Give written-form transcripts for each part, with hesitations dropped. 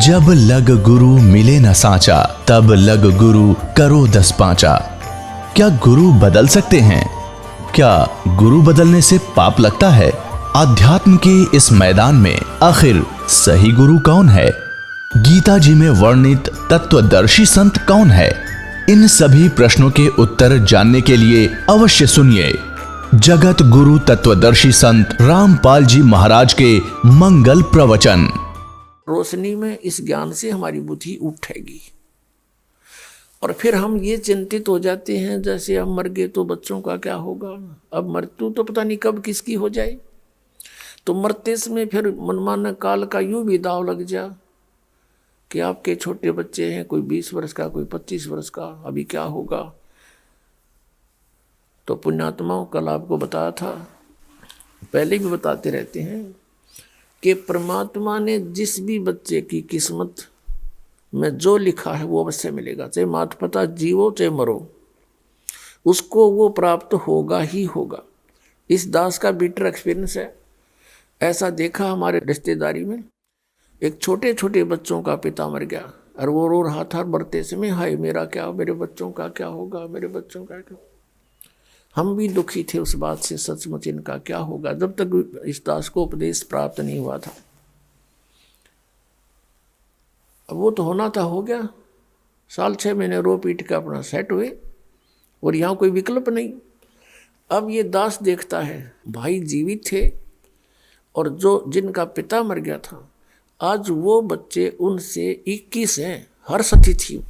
जब लग गुरु मिले न सांचा, तब लग गुरु करो 10 पांचा। क्या गुरु बदल सकते हैं? क्या गुरु बदलने से पाप लगता है? अध्यात्म के इस मैदान में आखिर सही गुरु कौन है? गीता जी में वर्णित तत्वदर्शी संत कौन है? इन सभी प्रश्नों के उत्तर जानने के लिए अवश्य सुनिए जगत गुरु तत्वदर्शी संत रामपाल जी महाराज के मंगल प्रवचन। रोशनी में इस ज्ञान से हमारी बुद्धि उठेगी और फिर हम ये चिंतित हो जाते हैं जैसे हम मर गए तो बच्चों का क्या होगा, अब मृत्यु तो पता नहीं कब किसकी हो जाए। तो मरते समय फिर मनमाना काल का यूं भी दाव लग जा कि आपके छोटे बच्चे हैं, कोई 20 वर्ष का, कोई 25 वर्ष का, अभी क्या होगा। तो पुण्यात्माओं कल आपको बताया था, पहले भी बताते रहते हैं कि परमात्मा ने जिस भी बच्चे की किस्मत में जो लिखा है वो अवश्य मिलेगा, चाहे माता पिता जीवो चाहे मरो, उसको वो प्राप्त होगा ही होगा। इस दास का बिटर एक्सपीरियंस है। ऐसा देखा हमारे रिश्तेदारी में, एक छोटे छोटे बच्चों का पिता मर गया और वो रो रहा था मरते समय, हाय मेरा क्या, मेरे बच्चों का क्या होगा, मेरे बच्चों का क्या। हम भी दुखी थे उस बात से, सचमुच इनका क्या होगा, जब तक इस दास को उपदेश प्राप्त नहीं हुआ था। अब वो तो होना था, हो गया, साल 6 महीने रो पीट के अपना सेट हुए और यहाँ कोई विकल्प नहीं। अब ये दास देखता है भाई जीवित थे और जो जिनका पिता मर गया था, आज वो बच्चे उनसे 21 हैं, हर सती थी।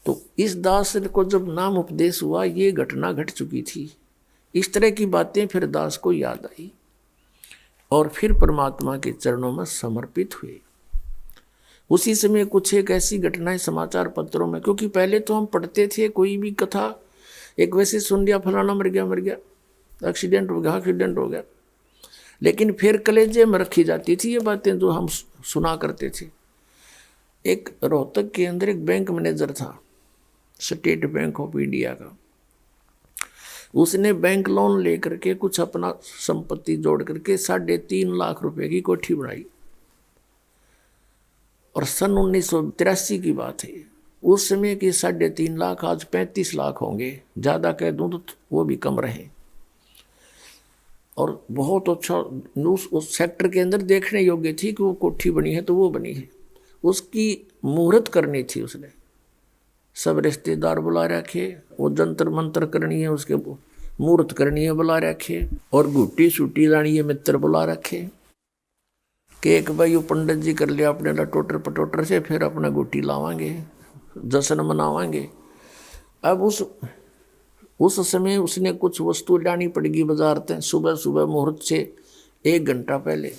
तो इस दास को जब नाम उपदेश हुआ, ये घटना घट चुकी थी। इस तरह की बातें फिर दास को याद आई और फिर परमात्मा के चरणों में समर्पित हुए। उसी समय कुछ एक ऐसी घटनाएं समाचार पत्रों में, क्योंकि पहले तो हम पढ़ते थे कोई भी कथा, एक वैसे सुन लिया फलाना मर गया, एक्सीडेंट हो गया, लेकिन फिर कलेजे में रखी जाती थी ये बातें जो हम सुना करते थे। एक रोहतक के अंदर एक बैंक मैनेजर था, स्टेट बैंक ऑफ इंडिया का। उसने बैंक लोन लेकर के कुछ अपना संपत्ति जोड़ करके 3.5 लाख रुपए की कोठी बनाई और सन 1983 की बात है। उस समय की 3.5 लाख आज 35 लाख होंगे, ज़्यादा कह दूं तो वो भी कम रहे। और बहुत अच्छा उस सेक्टर के अंदर देखने योग्य थी कि वो कोठी बनी है तो वो बनी है। उसकी मुहूर्त करनी थी, उसने सब रिश्तेदार बुला रखे, वो जंतर मंत्र करनी है, उसके मुहूर्त करनी है बुला रखे, और गुट्टी सूटी लानी है मित्र बुला रखे कि एक भाई वो पंडित जी कर लिया अपने लटोटर पटोटर से, फिर अपना गुट्टी लावांगे, जश्न मनावांगे। अब उस समय उसने कुछ वस्तु लानी पड़ेगी बाजार से। सुबह मुहूर्त से 1 घंटा पहले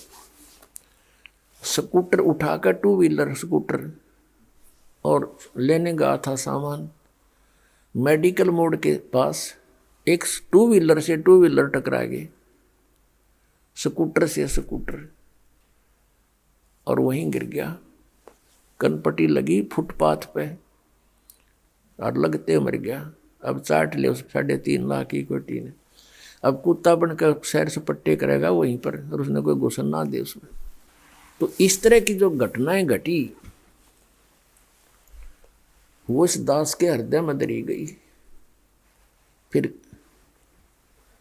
स्कूटर उठाकर, 2 व्हीलर स्कूटर, और लेने गया था सामान। मेडिकल मोड़ के पास एक 2 व्हीलर से 2 व्हीलर टकरा गए, स्कूटर से स्कूटर, और वहीं गिर गया। कनपट्टी लगी फुटपाथ पे और लगते मर गया। अब चाट ले उस 3.5 लाख की कोठी ने। अब कुत्ता बनकर सैर सपट्टे करेगा वहीं पर, और उसने कोई घुसन ना दे उसमें। तो इस तरह की जो घटनाएं घटी वो इस दास के हृदय में दरी गई। फिर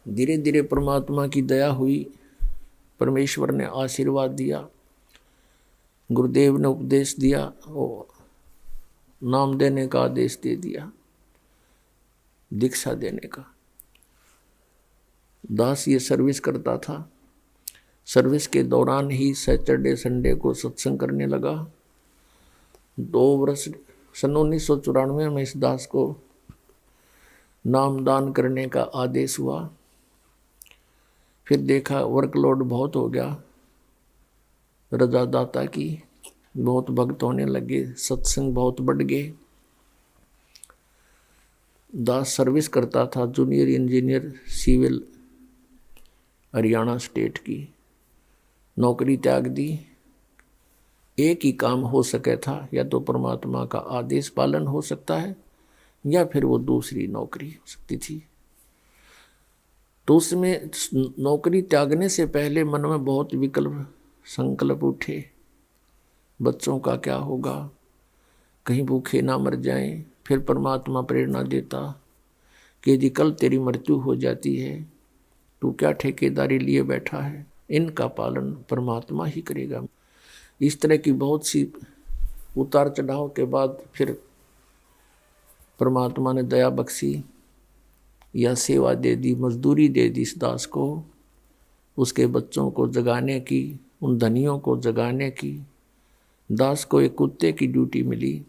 धीरे धीरे परमात्मा की दया हुई, परमेश्वर ने आशीर्वाद दिया, गुरुदेव ने उपदेश दिया, और नाम देने का आदेश दे दिया, दीक्षा देने का। दास ये सर्विस करता था। सर्विस के दौरान ही सैटरडे संडे को सत्संग करने लगा। 2 वर्ष, सन 1994 में इस दास को नामदान करने का आदेश हुआ। फिर देखा वर्कलोड बहुत हो गया, रजादाता की बहुत भक्त होने लगे, सत्संग बहुत बढ़ गए। दास सर्विस करता था, junior engineer civil, Haryana state की। नौकरी त्याग दी। एक ही काम हो सके था, या तो परमात्मा का आदेश पालन हो सकता है या फिर वो दूसरी नौकरी हो सकती थी। तो उसमें नौकरी त्यागने से पहले मन में बहुत विकल्प संकल्प उठे बच्चों का क्या होगा, कहीं भूखे ना मर जाएं। फिर परमात्मा प्रेरणा देता कि यदि कल तेरी मृत्यु हो जाती है, तू क्या ठेकेदारी लिए बैठा है, इनका पालन परमात्मा ही करेगा। इस तरह की बहुत सी उतार चढ़ाव के बाद फिर परमात्मा ने दया बख्शी या सेवा दे दी, मजदूरी दे दी इस दास को, उसके बच्चों को जगाने की, उन धनियों को जगाने की। दास को एक कुत्ते की ड्यूटी मिली,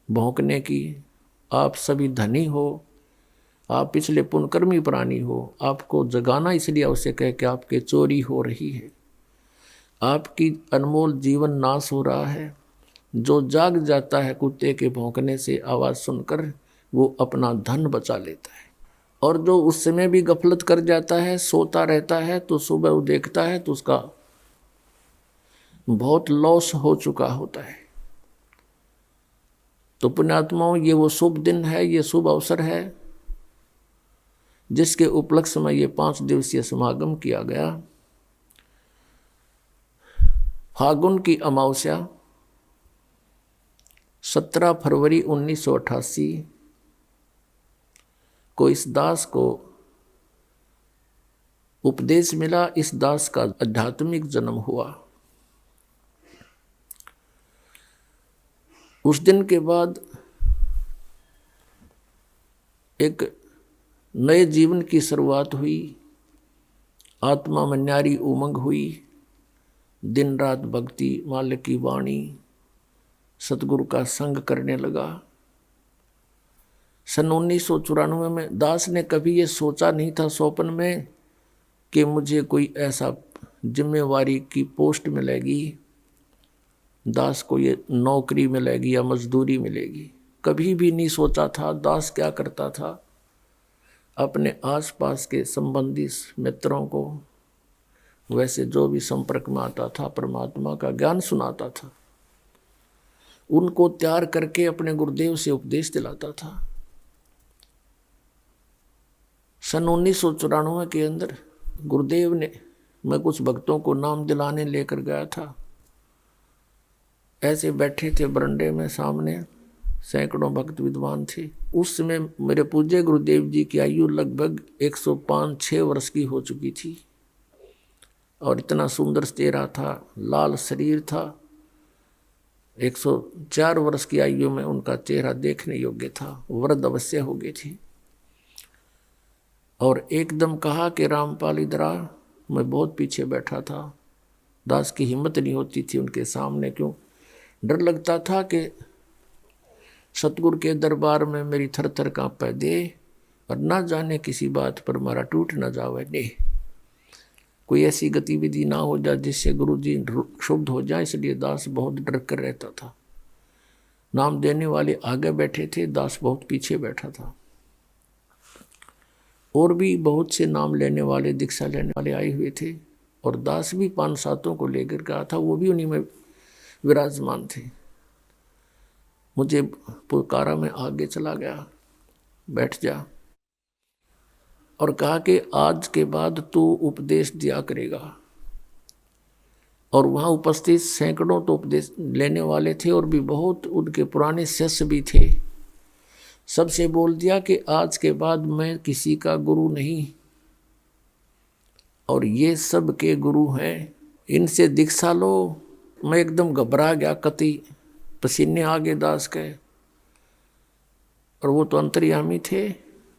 भौंकने की। आप सभी धनी हो, आप पिछले पुण्यकर्मी प्राणी हो, आपको जगाना इसलिए आवश्यक है कि आपके चोरी हो रही है, आपकी अनमोल जीवन नाश हो रहा है। जो जाग जाता है कुत्ते के भौंकने से आवाज़ सुनकर, वो अपना धन बचा लेता है। और जो उस समय भी गफलत कर जाता है, सोता रहता है, तो सुबह वो देखता है तो उसका बहुत लॉस हो चुका होता है। तो पुण्यात्माओं, ये वो शुभ दिन है, ये शुभ अवसर है जिसके उपलक्ष्य में ये 5 दिवसीय समागम किया गया। फागुन की अमावस्या 17 फरवरी 1988 को इस दास को उपदेश मिला, इस दास का आध्यात्मिक जन्म हुआ। उस दिन के बाद एक नए जीवन की शुरुआत हुई, आत्मा में न्यारी उमंग हुई। दिन रात भक्ति, मालिक की वाणी, सतगुरु का संग करने लगा। सन 1994 में दास ने कभी ये सोचा नहीं था स्वप्न में कि मुझे कोई ऐसा जिम्मेवारी की पोस्ट मिलेगी, दास को ये नौकरी मिलेगी या मजदूरी मिलेगी। कभी भी नहीं सोचा था। दास क्या करता था, अपने आसपास के संबंधी मित्रों को, वैसे जो भी संपर्क में आता था, परमात्मा का ज्ञान सुनाता था, उनको तैयार करके अपने गुरुदेव से उपदेश दिलाता था। सन 1994 के अंदर गुरुदेव ने, मैं कुछ भक्तों को नाम दिलाने लेकर गया था। ऐसे बैठे थे बरंडे में, सामने सैकड़ों भक्त विद्वान थे। उस समय मेरे पूज्य गुरुदेव जी की आयु लगभग 105-6 वर्ष की हो चुकी थी और इतना सुंदर चेहरा था, लाल शरीर था। 104 वर्ष की आयु में उनका चेहरा देखने योग्य था, वृद्ध अवश्य हो गए थे। और एकदम कहा कि रामपाल इधर आ। मैं बहुत पीछे बैठा था, दास की हिम्मत नहीं होती थी उनके सामने, क्यों डर लगता था कि सतगुरु के दरबार में मेरी थर थर कांपे दे और ना जाने किसी बात पर मारा टूट न जावे ने, कोई ऐसी गतिविधि ना हो जाए जिससे गुरु जी क्षुब्ध हो जाए। इसलिए दास बहुत डर कर रहता था। नाम देने वाले आगे बैठे थे, दास बहुत पीछे बैठा था। और भी बहुत से नाम लेने वाले, दीक्षा लेने वाले आए हुए थे और दास भी 5-7 को लेकर गया था, वो भी उन्हीं में विराजमान थे। मुझे पुकारा, में आगे चला गया, बैठ जा, और कहा कि आज के बाद तू उपदेश दिया करेगा। और वहाँ उपस्थित सैकड़ों तो उपदेश लेने वाले थे और भी बहुत उनके पुराने शिष्य भी थे। सबसे बोल दिया कि आज के बाद मैं किसी का गुरु नहीं, और ये सब के गुरु हैं, इनसे दीक्षा लो। मैं एकदम घबरा गया, कति पसीने आ गए दास के, और वो तो अंतर्यामी थे।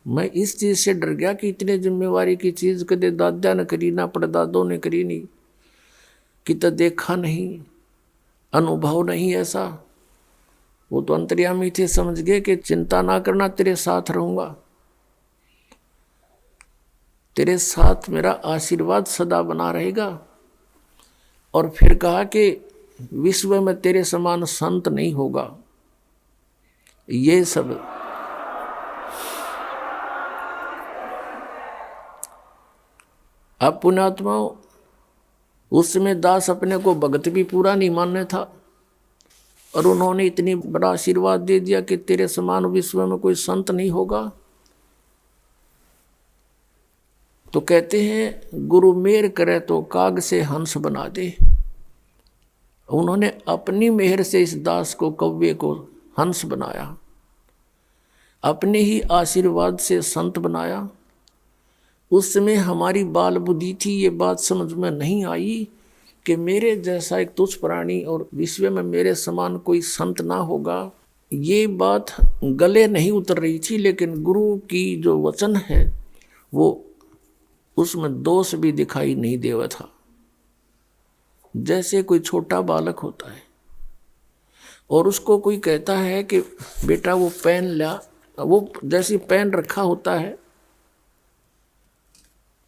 मैं इस चीज़ से डर गया कि इतने जिम्मेवारी की चीज़ कदे दादा ने करी ना, परदादों ने करी नहीं, कि तो देखा नहीं, अनुभव नहीं ऐसा। वो तो अंतर्यामी थे, समझ गए कि चिंता ना करना, तेरे साथ रहूँगा, तेरे साथ मेरा आशीर्वाद सदा बना रहेगा। और फिर कहा कि विश्व में तेरे समान संत नहीं होगा। ये सब अब पुण्यात्माओं, उस समय दास अपने को भगत भी पूरा नहीं मानने था, और उन्होंने इतनी बड़ा आशीर्वाद दे दिया कि तेरे समान विश्व में कोई संत नहीं होगा। तो कहते हैं, गुरु मेर करे तो काग से हंस बना दे। उन्होंने अपनी मेहर से इस दास को, कौवे को हंस बनाया, अपने ही आशीर्वाद से संत बनाया। उस समय हमारी बाल बुद्धि थी, ये बात समझ में नहीं आई कि मेरे जैसा एक तुच्छ प्राणी और विश्व में मेरे समान कोई संत ना होगा। ये बात गले नहीं उतर रही थी, लेकिन गुरु की जो वचन है वो उसमें दोष भी दिखाई नहीं देवा था। जैसे कोई छोटा बालक होता है और उसको कोई कहता है कि बेटा वो पेन ला, वो जैसे पेन रखा होता है,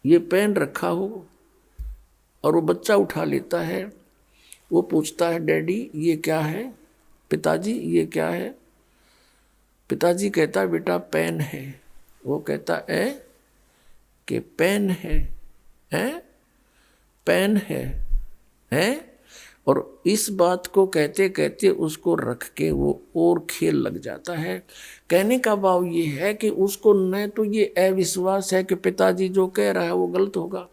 ये पेन रखा हो और वो बच्चा उठा लेता है, वो पूछता है डैडी ये क्या है, पिताजी ये क्या है। पिताजी कहता है बेटा पेन है। वो कहता है कि पेन है, पेन है। और इस बात को कहते कहते उसको रख के वो और खेल लग जाता है। कहने का भाव ये है कि उसको न तो ये अविश्वास है कि पिताजी जो कह रहा है वो गलत होगा,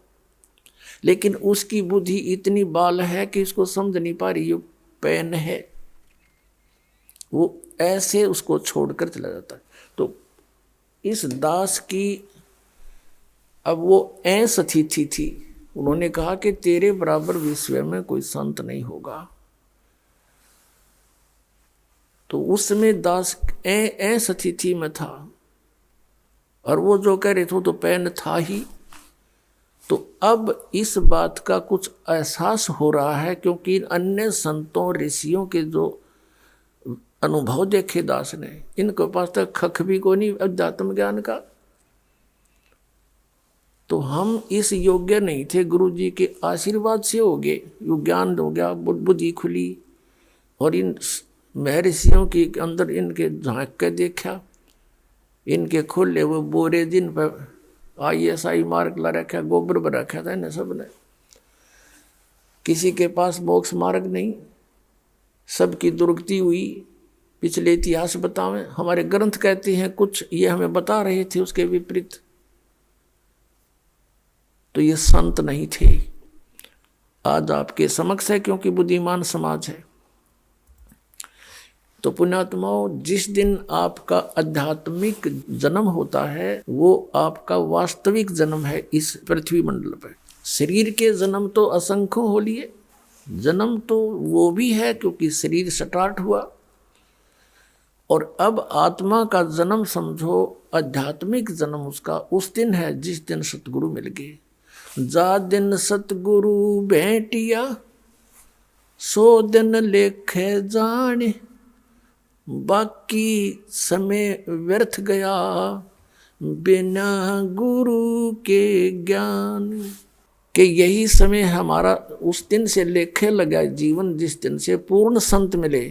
लेकिन उसकी बुद्धि इतनी बाल है कि इसको समझ नहीं पा रही ये पेन है। वो ऐसे उसको छोड़कर चला जाता है। तो इस दास की अब वो ऐस अतिथि थी। उन्होंने कहा कि तेरे बराबर विश्व में कोई संत नहीं होगा। तो उस समय दास ऐस अतिथि में था और वो जो कह रहे थे तो पेन था ही। तो अब इस बात का कुछ एहसास हो रहा है, क्योंकि अन्य संतों ऋषियों के जो अनुभव देखे दास ने, इनके पास तक खख भी को नहीं अध्यात्म ज्ञान का। तो हम इस योग्य नहीं थे, गुरु जी के आशीर्वाद से हो गए, ज्ञान हो गया, बुद्धि खुली और इन महर्षियों के अंदर इनके झांक के देखा, इनके खुले वो बोरे जिन पर ISI मार्ग ला रखा, गोबर पर रखा था इन्हें सब ने। किसी के पास मोक्ष मार्ग नहीं, सबकी दुर्गति हुई। पिछले इतिहास बतावें, हमारे ग्रंथ कहते हैं कुछ, ये हमें बता रहे थे उसके विपरीत। तो ये संत नहीं थे। आज आपके समक्ष है, क्योंकि बुद्धिमान समाज है। तो पुण्यात्माओं, जिस दिन आपका आध्यात्मिक जन्म होता है वो आपका वास्तविक जन्म है इस पृथ्वी मंडल पर। शरीर के जन्म तो असंख्य हो लिए, जन्म तो वो भी है क्योंकि शरीर स्टार्ट हुआ, और अब आत्मा का जन्म समझो, आध्यात्मिक जन्म उसका उस दिन है जिस दिन सतगुरु मिल गए। जा दिन सतगुरु भेंटिया सो दिन लेखे जाने, बाकी समय व्यर्थ गया बिना गुरु के ज्ञान। कि यही समय हमारा उस दिन से लेखे लगा जीवन जिस दिन से पूर्ण संत मिले।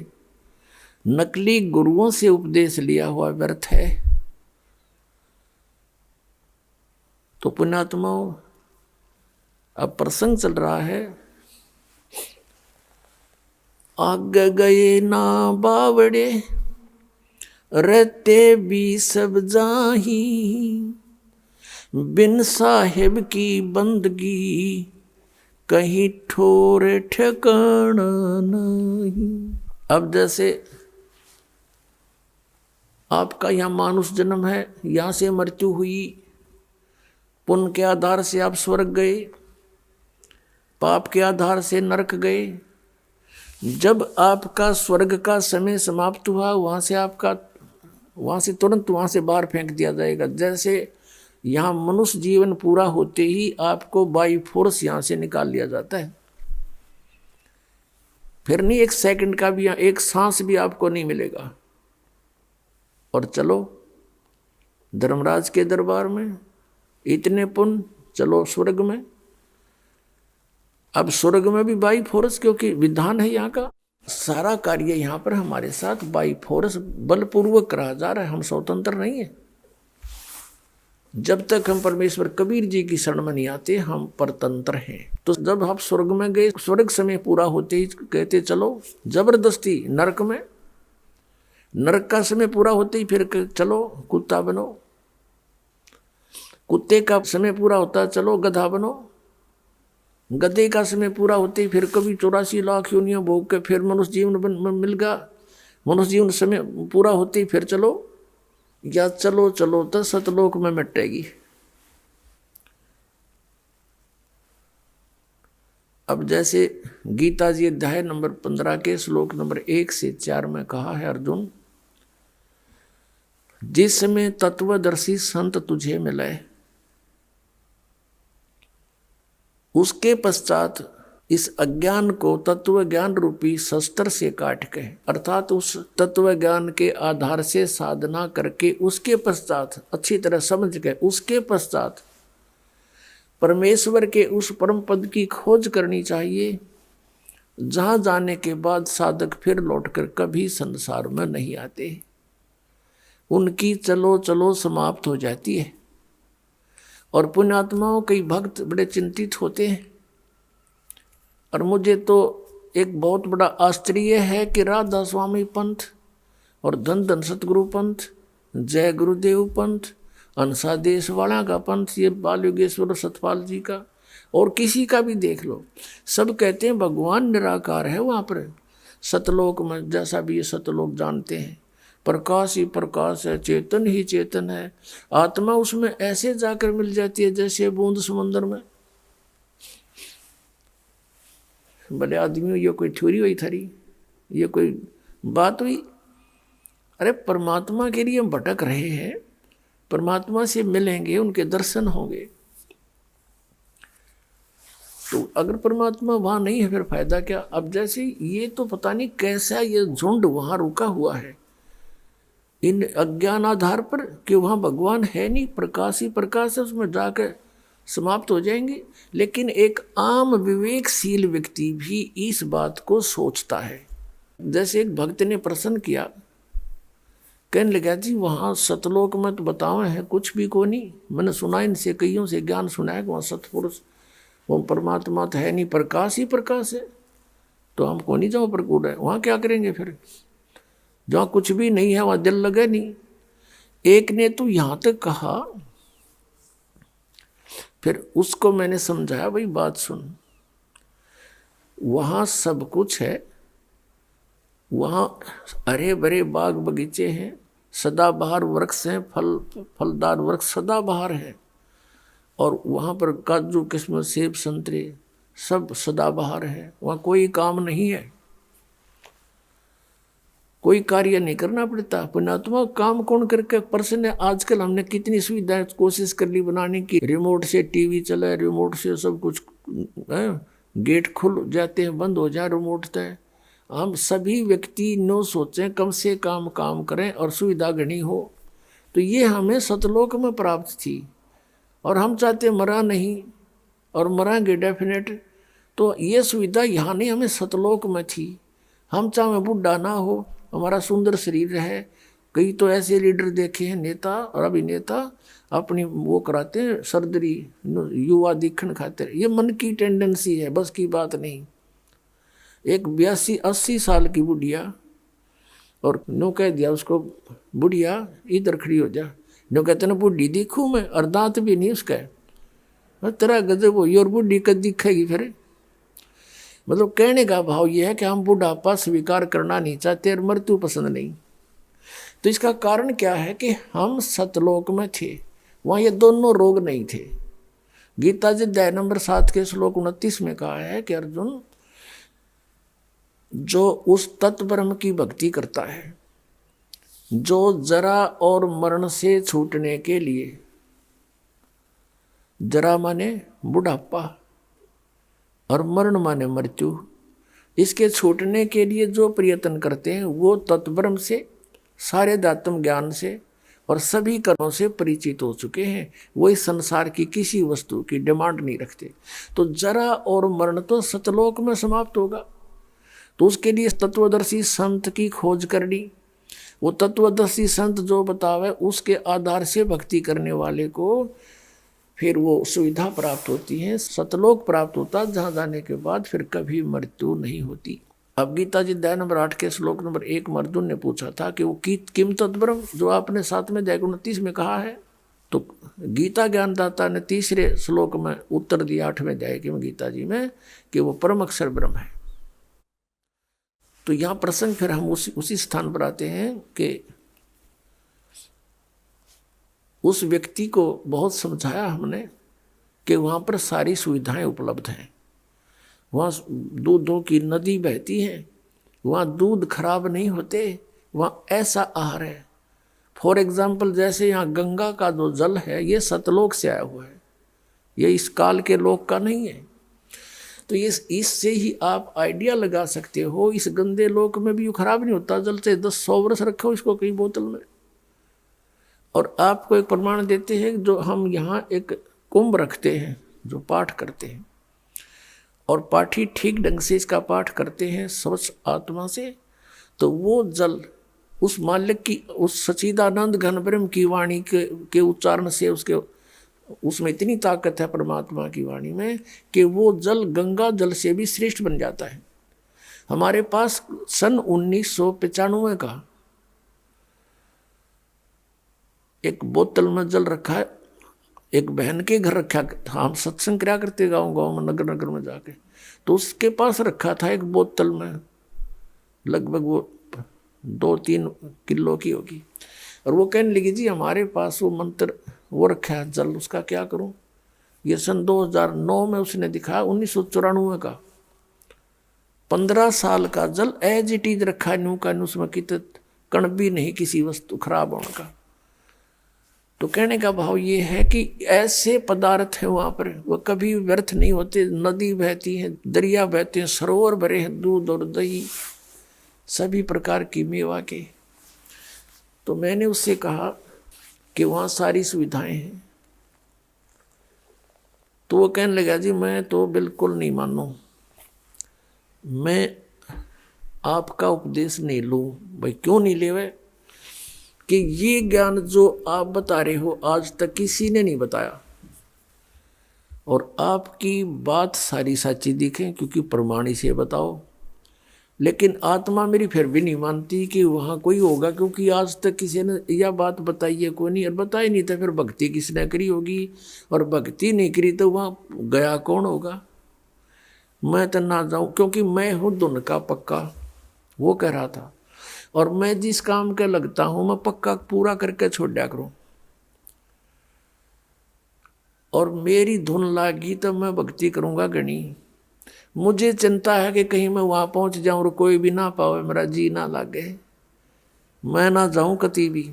नकली गुरुओं से उपदेश लिया हुआ व्यर्थ है। तो पुण्यात्माओं, अब प्रसंग चल रहा है। आगे गए ना बावड़े रहते भी सब जाही, बिन साहिब की बंदगी कहीं ठोर ठिकाना नहीं। अब जैसे आपका यहाँ मानुष जन्म है, यहाँ से मृत्यु हुई, पुण्य के आधार से आप स्वर्ग गए, पाप के आधार से नरक गए। जब आपका स्वर्ग का समय समाप्त हुआ, वहाँ से तुरंत वहाँ से बाहर फेंक दिया जाएगा। जैसे यहाँ मनुष्य जीवन पूरा होते ही आपको बाई फोर्स यहाँ से निकाल लिया जाता है। फिर नहीं एक सेकंड का भी, एक सांस भी आपको नहीं मिलेगा। और चलो धर्मराज के दरबार में, इतने पुण्य, चलो स्वर्ग में। अब स्वर्ग में भी बाई फोर्स, क्योंकि विधान है यहाँ का। सारा कार्य यहाँ पर हमारे साथ बाई फोर्स बलपूर्वक करा जा रहा है। हम स्वतंत्र नहीं है। जब तक हम परमेश्वर कबीर जी की शरण में नहीं आते, हम परतंत्र हैं। तो जब आप स्वर्ग में गए, स्वर्ग समय पूरा होते ही कहते चलो जबरदस्ती नरक में, नरक का समय पूरा होते ही फिर चलो कुत्ता बनो, कुत्ते का समय पूरा होता है चलो गधा बनो, गधे का समय पूरा होते ही फिर कभी 84 लाख योनियां भोग के फिर मनुष्य जीवन मिल गया, मनुष्य जीवन समय पूरा होते ही फिर चलो, या चलो चलो तो सतलोक में मिटेगी। अब जैसे गीता जी अध्याय नंबर 15 के श्लोक नंबर 1 से 4 में कहा है, अर्जुन जिस समय तत्वदर्शी संत तुझे मिले उसके पश्चात इस अज्ञान को तत्व ज्ञान रूपी शस्त्र से काट के, अर्थात उस तत्व ज्ञान के आधार से साधना करके उसके पश्चात अच्छी तरह समझ के उसके पश्चात परमेश्वर के उस परम पद की खोज करनी चाहिए, जहां जाने के बाद साधक फिर लौटकर कभी संसार में नहीं आते। उनकी चलो चलो समाप्त हो जाती है। और पुण्यात्माओं कई भक्त बड़े चिंतित होते हैं। और मुझे तो एक बहुत बड़ा आश्चर्य है कि राधा स्वामी पंथ और धन धन सतगुरु पंथ, जय गुरुदेव पंथ, अनसा देश वाला का पंथ, ये बाल योगेश्वर सतपाल जी का और किसी का भी देख लो, सब कहते हैं भगवान निराकार है वहाँ पर सतलोक में। जैसा भी ये सतलोक जानते हैं, प्रकाश ही प्रकाश है, चेतन ही चेतन है, आत्मा उसमें ऐसे जाकर मिल जाती है जैसे बूंद समुद्र में। बड़े आदमियों, ये कोई थ्योरी हुई थारी, ये कोई बात हुई? अरे परमात्मा के लिए हम भटक रहे हैं, परमात्मा से मिलेंगे, उनके दर्शन होंगे। तो अगर परमात्मा वहां नहीं है फिर फायदा क्या? अब जैसे ये तो पता नहीं कैसा ये झुंड वहां रुका हुआ है इन अज्ञान आधार पर कि वहां भगवान है नहीं, प्रकाश ही प्रकाश है, उसमें जाकर समाप्त हो जाएंगे। लेकिन एक आम विवेकशील व्यक्ति भी इस बात को सोचता है। जैसे एक भक्त ने प्रश्न किया, कहने लगा जी वहाँ सतलोक में तो बतावे है कुछ भी को नहीं, मैंने सुना इनसे कईयों से ज्ञान सुना है कि वहाँ सतपुरुष वो परमात्मा तो है नहीं, प्रकाश ही प्रकाश है, तो हम को नहीं जाओ प्रकूट है, वहाँ क्या करेंगे फिर? जहाँ कुछ भी नहीं है वहाँ दिल लगे नहीं। एक ने तो यहाँ तक कहा, फिर उसको मैंने समझाया, भाई बात सुन, वहाँ सब कुछ है, वहाँ हरे भरे बाग बगीचे हैं, सदाबहार वृक्ष हैं, फलदार वृक्ष सदाबहार है, और वहाँ पर काजू किस्मत सेब संतरे सब सदाबहार है। वहाँ कोई काम नहीं है, कोई कार्य नहीं करना पड़ता। पुण्यात्मा काम कौन करके पर्सन है? आजकल हमने कितनी सुविधाएं कोशिश कर ली बनाने की, रिमोट से टीवी चले, रिमोट से सब कुछ है, गेट खुल जाते हैं, बंद हो जाए रिमोट तय। हम सभी व्यक्ति नो सोचें, कम से कम काम करें और सुविधा घनी हो। तो ये हमें सतलोक में प्राप्त थी और हम चाहते मरा नहीं और मरांगे डेफिनेट। तो ये सुविधा यहाँ नहीं, हमें सतलोक में थी। हम चाहे बुढ़ा ना हो, हमारा सुंदर शरीर है। कई तो ऐसे लीडर देखे हैं, नेता और अभिनेता, अपनी वो कराते हैं सर्जरी युवा दिखण खातिर। ये मन की टेंडेंसी है, बस की बात नहीं। एक 82-80 साल की बुढ़िया, और नो कह दिया उसको, बुढ़िया इधर खड़ी हो जा। नो कहते ना बुढ़ी दिखूँ मैं, और दांत भी नहीं उसका, तेरा गजब हो, और बुढ़ी कद दिखेगी फिर। मतलब कहने का भाव ये है कि हम बुढ़ापा स्वीकार करना नहीं चाहते और मृत्यु पसंद नहीं। तो इसका कारण क्या है कि हम सतलोक में थे, वहाँ ये दोनों रोग नहीं थे। गीता जी अध्याय नंबर 7 के श्लोक 29 में कहा है कि अर्जुन, जो उस तत्व ब्रह्म की भक्ति करता है, जो जरा और मरण से छूटने के लिए, जरा माने बुढ़ापा और मरण माने मृत्यु, इसके छूटने के लिए जो प्रयत्न करते हैं, वो तत्ब्रह्म से, सारे दात्म ज्ञान से और सभी कर्मों से परिचित हो चुके हैं। वो इस संसार की किसी वस्तु की डिमांड नहीं रखते। तो जरा और मरण तो सतलोक में समाप्त होगा। तो उसके लिए तत्वदर्शी संत की खोज करनी, वो तत्वदर्शी संत जो बतावे उसके आधार से भक्ति करने वाले को फिर वो सुविधा प्राप्त होती है, सतलोक प्राप्त होता, जहाँ जाने के बाद फिर कभी मृत्यु नहीं होती। अब गीता जी अध्याय नंबर 8 के श्लोक नंबर 1 अर्जुन ने पूछा था कि वो किम तत्ब्रह्म, जो आपने 7 में 29 में कहा है, तो गीता ज्ञानदाता ने तीसरे श्लोक में उत्तर दिया 8वें अध्याय के गीता जी में कि वो परम अक्षर ब्रह्म है। तो यहाँ प्रसंग फिर हम उसी स्थान पर आते हैं कि उस व्यक्ति को बहुत समझाया हमने कि वहाँ पर सारी सुविधाएं उपलब्ध हैं, वहाँ दूधों की नदी बहती है, वहाँ दूध खराब नहीं होते, वहाँ ऐसा आहार है। फॉर एग्जाम्पल जैसे यहाँ गंगा का जो जल है ये सतलोक से आया हुआ है, ये इस काल के लोक का नहीं है। तो इससे ही आप आइडिया लगा सकते हो इस गंदे लोक में भी खराब नहीं होता जल, से 10-100 वर्ष रखो इसको कई बोतल में। और आपको एक प्रमाण देते हैं, जो हम यहाँ एक कुंभ रखते हैं जो पाठ करते हैं, और पाठी ठीक ढंग से इसका पाठ करते हैं स्वच्छ आत्मा से, तो वो जल उस मालिक की, उस सच्चिदानंद घन ब्रह्म की वाणी के उच्चारण से उसमें इतनी ताकत है परमात्मा की वाणी में कि वो जल गंगा जल से भी श्रेष्ठ बन जाता है। हमारे पास सन 1995 का एक बोतल में जल रखा है, एक बहन के घर रखा था, हम सत्संग क्या करते गाँव गाँव में नगर नगर में जाके, तो उसके पास रखा था एक बोतल में, लगभग वो 2-3 किलो की होगी। और वो कहने लगी जी हमारे पास वो मंत्र वो रखा है जल, उसका क्या करूं। ये सन 2009 में उसने दिखाया, 1994 का 15 साल का जल एज इट इज रखा है, न्यू का न्यू, उसमें कित कण भी नहीं किसी वस्तु खराब होने का। तो कहने का भाव ये है कि ऐसे पदार्थ हैं वहाँ पर, वो कभी व्यर्थ नहीं होते। नदी बहती है, दरिया बहते हैं, सरोवर भरे हैं दूध और दही सभी प्रकार की मेवा के। तो मैंने उससे कहा कि वहाँ सारी सुविधाएं हैं। तो वो कहने लगा जी मैं तो बिल्कुल नहीं मानूं, मैं आपका उपदेश नहीं लूँ। भाई क्यों नहीं ले हुए? कि ये ज्ञान जो आप बता रहे हो आज तक किसी ने नहीं बताया, और आपकी बात सारी सच्ची दिखे क्योंकि प्रमाणी से बताओ, लेकिन आत्मा मेरी फिर भी नहीं मानती कि वहाँ कोई होगा, क्योंकि आज तक किसी ने यह बात बताई है कोई नहीं, और बताई नहीं तो फिर भक्ति किसने करी होगी, और भक्ति नहीं करी तो वहाँ गया कौन होगा। मैं तो ना जाऊँ क्योंकि मैं हूँ धुन का पक्का, वो कह रहा था, और मैं जिस काम के लगता हूँ मैं पक्का पूरा करके छोड़ दिया करूँ, और मेरी धुन लागी तो मैं भक्ति करूँगा गणी। मुझे चिंता है कि कहीं मैं वहाँ पहुँच जाऊँ और कोई भी ना पावे, मेरा जी ना लागे, मैं ना जाऊँ कति भी।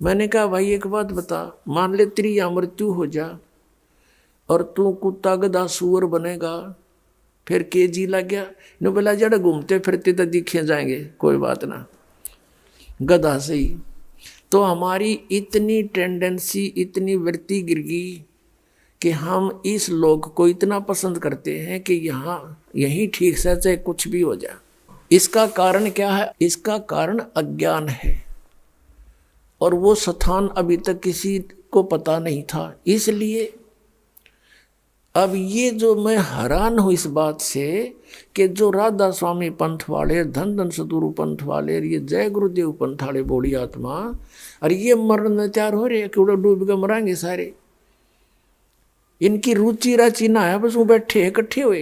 मैंने कहा भाई एक बात बता, मान ले तेरी या मृत्यु हो जा और तू कुत्ता गधा सूअर बनेगा, फिर के जी लग गया। नो बोला जड़ घूमते फिरते तो दिखे जाएंगे, कोई बात ना, गधा से ही। तो हमारी इतनी टेंडेंसी, इतनी वृत्ति गिर गई कि हम इस लोक को इतना पसंद करते हैं कि यहाँ यही ठीक से चाहे कुछ भी हो जाए। इसका कारण क्या है? इसका कारण अज्ञान है, और वो स्थान अभी तक किसी को पता नहीं था। इसलिए अब ये जो मैं हैरान हूँ इस बात से कि जो राधा स्वामी पंथ वाले, धन धन सतगुरु पंथ वाले, ये जय गुरुदेव पंथ वाले बोड़ी आत्मा, और ये मरने तैयार हो रहे कि डूब के मरांगे सारे। इनकी रुचि राचि ना है, बस वो बैठे इकट्ठे हुए,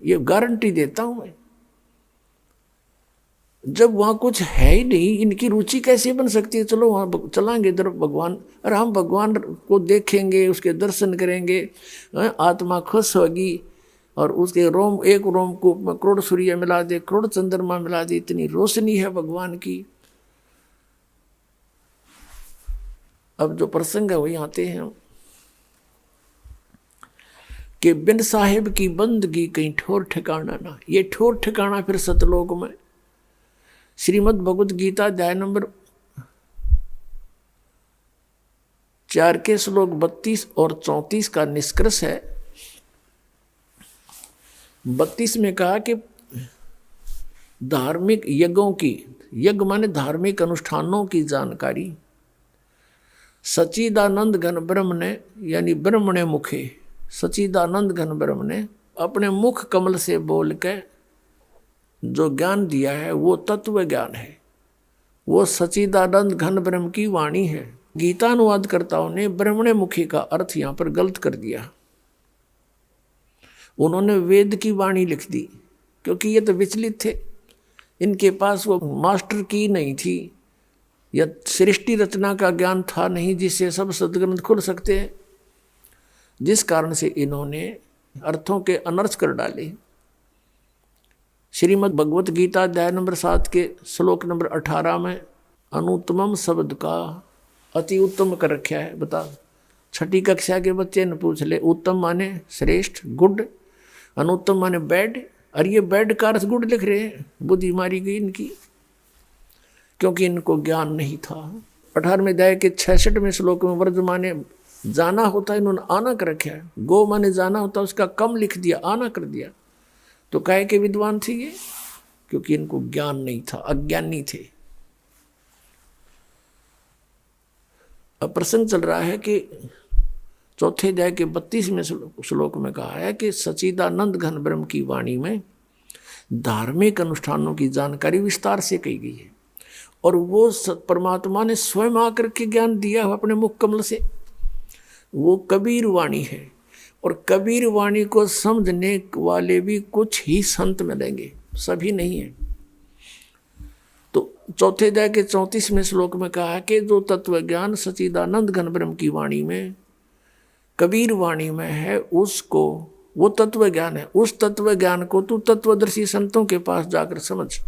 ये गारंटी देता हूं मैं। जब वहां कुछ है ही नहीं, इनकी रुचि कैसे बन सकती है? चलो वहां चलांगे इधर भगवान, और हम भगवान को देखेंगे, उसके दर्शन करेंगे, आत्मा खुश होगी, और उसके रोम, एक रोम को करोड़ सूर्य मिला दे, करोड़ चंद्रमा मिला दे, इतनी रोशनी है भगवान की। अब जो प्रसंग है वही आते हैं कि बिन साहिब की बंदगी कहीं ठोर ठिकाना ना। ये ठोर ठिकाना फिर सतलोक में। श्रीमद् भगवद गीता अध्याय नंबर 4 के श्लोक 32 और 34 का निष्कर्ष है। 32 में कहा कि धार्मिक यज्ञों की, यज्ञ माने धार्मिक अनुष्ठानों की जानकारी सच्चिदानंद घन ब्रह्म ने, यानी ब्रह्मणे मुखे, सच्चिदानंद घन ब्रह्म ने अपने मुख कमल से बोल के जो ज्ञान दिया है वो तत्व ज्ञान है, वो सच्चिदानंद घन ब्रह्म की वाणी है। गीता अनुवादकर्ताओं ने ब्रह्मणे मुखी का अर्थ यहां पर गलत कर दिया। उन्होंने वेद की वाणी लिख दी, क्योंकि ये तो विचलित थे, इनके पास वो मास्टर की नहीं थी या सृष्टि रचना का ज्ञान था नहीं जिससे सब सदग्रंथ खुल सकते हैं, जिस कारण से इन्होंने अर्थों के अनर्थ कर डाले। श्रीमद् भगवत गीता अध्याय नंबर 7 के श्लोक नंबर 18 में अनुत्तमम शब्द का अति उत्तम कर रखा है। बता, छठी कक्षा के बच्चे ने पूछ ले, उत्तम माने श्रेष्ठ, गुड, अनुत्तम माने बैड। और ये बैड का अर्थ गुड लिख रहे हैं, बुद्धि मारी गई इनकी, क्योंकि इनको ज्ञान नहीं था। 18वें अध्याय के 66वें श्लोक में वर्ज माने जाना होता, इन्होंने आना कर रखा है। गो माने जाना होता, उसका कम लिख दिया, आना कर दिया। तो काहे के विद्वान थे ये? क्योंकि इनको ज्ञान नहीं था, अज्ञानी थे। अब प्रसंग चल रहा है कि चौथे अध्याय के 32वें श्लोक में कहा है कि सच्चिदानंद घन ब्रह्म की वाणी में धार्मिक अनुष्ठानों की जानकारी विस्तार से कही गई है, और वो परमात्मा ने स्वयं आकर के ज्ञान दिया है अपने मुख कमल से। वो कबीर वाणी है, और कबीर वाणी को समझने वाले भी कुछ ही संत मिलेंगे, सभी नहीं है। तो चौथे अध्याय के 34वें श्लोक में कहा है कि जो तत्व ज्ञान सच्चिदानंद घन ब्रह्म की वाणी में, कबीर वाणी में है, उसको वो तत्व ज्ञान है। उस तत्व ज्ञान को तू तत्वदर्शी संतों के पास जाकर समझ।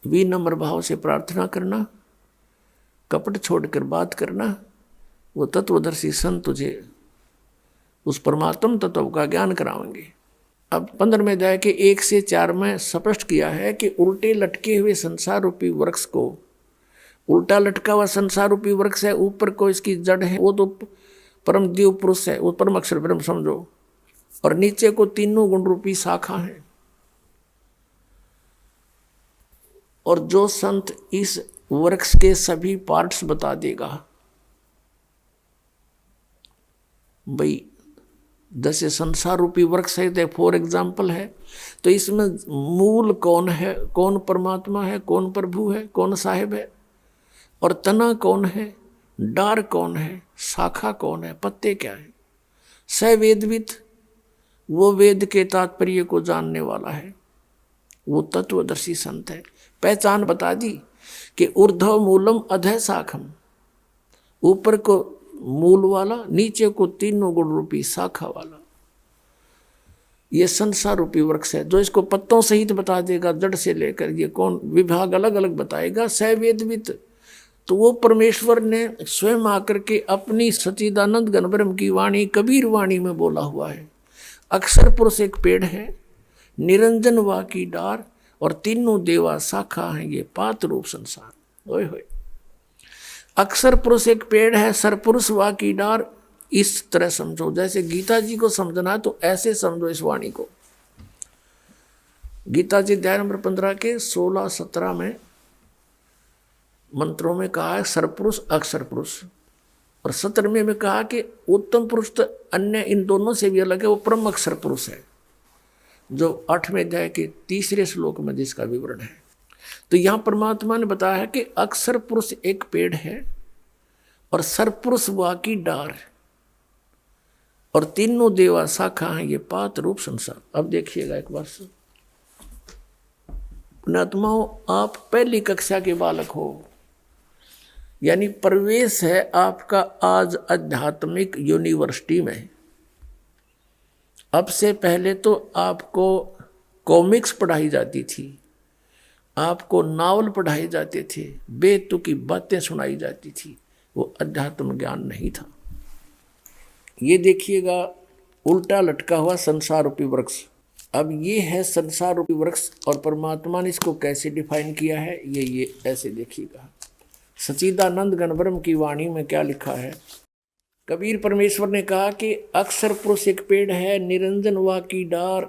विनम्र भाव से प्रार्थना करना, कपट छोड़कर बात करना, वो तत्वदर्शी संत तुझे उस परमात्म तत्व का ज्ञान कराएंगे। अब 15वें अध्याय के 1 से 4 में स्पष्ट किया है कि उल्टे लटके हुए संसार रूपी वृक्ष को, उल्टा लटका हुआ संसार रूपी वृक्ष है, ऊपर को इसकी जड़ है, वो तो परम देव पुरुष है, वो परम अक्षर ब्रह्म समझो, और नीचे को तीनों गुण रूपी शाखा है। और जो संत इस वृक्ष के सभी पार्ट्स बता देगा, भाई जैसे संसार रूपी वृक्ष है, तो फॉर एग्जाम्पल है, तो इसमें मूल कौन है, कौन परमात्मा है, कौन प्रभु है, कौन साहिब है, और तना कौन है, डार कौन है, शाखा कौन है, पत्ते क्या है। सवेदविद, वो वेद के तात्पर्य को जानने वाला है, वो तत्वदर्शी संत है। पहचान बता दी कि ऊर्ध्व मूलम अधः शाखम, ऊपर को मूल वाला, नीचे को तीनों गुण रूपी शाखा वाला, ये संसार रूपी वृक्ष है। जो इसको पत्तों सहित बता देगा, जड़ से लेकर ये कौन विभाग अलग अलग बताएगा, सवेदविद, तो वो परमेश्वर ने स्वयं आकर के अपनी सच्चिदानंद घन ब्रह्म की वाणी कबीर वाणी में बोला हुआ है। अक्षर पुरुष एक पेड़ है, निरंजन वा की डार, और तीनों देवा शाखा है, ये पात रूप संसार। ओए होए, अक्षर पुरुष एक पेड़ है, सरपुरुष वा की डार, इस तरह समझो। जैसे गीता जी को समझना है तो ऐसे समझो इस वाणी को। गीता जी अध्याय नंबर 15 के 16-17 में मंत्रों में कहा है सरपुरुष अक्षर पुरुष, और 17वें में कहा कि उत्तम पुरुष तो अन्य इन दोनों से भी अलग है, वो परम अक्षर पुरुष है, जो 8वें अध्याय के 3 श्लोक में जिसका विवरण है। तो यहाँ परमात्मा ने बताया है कि अक्षर पुरुष एक पेड़ है, और सरपुरुष वा की डार, और तीनों देवा शाखा हैं, ये पात रूप संसार। अब देखिएगा एक बार से, पुण्यात्माओं, आप पहली कक्षा के बालक हो, यानी प्रवेश है आपका आज आध्यात्मिक यूनिवर्सिटी में। अब से पहले तो आपको कॉमिक्स पढ़ाई जाती थी, आपको नावल पढ़ाए जाते थे, बेतुकी बातें सुनाई जाती थी, वो अध्यात्म ज्ञान नहीं था। ये देखिएगा उल्टा लटका हुआ संसार रूपी वृक्ष। अब ये है संसार रूपी वृक्ष, और परमात्मा ने इसको कैसे डिफाइन किया है, ये ऐसे देखिएगा। सच्चिदानंद घन ब्रह्म की वाणी में क्या लिखा है, कबीर परमेश्वर ने कहा कि अक्षर पुरुष एक पेड़ है, निरंजन वा की डार,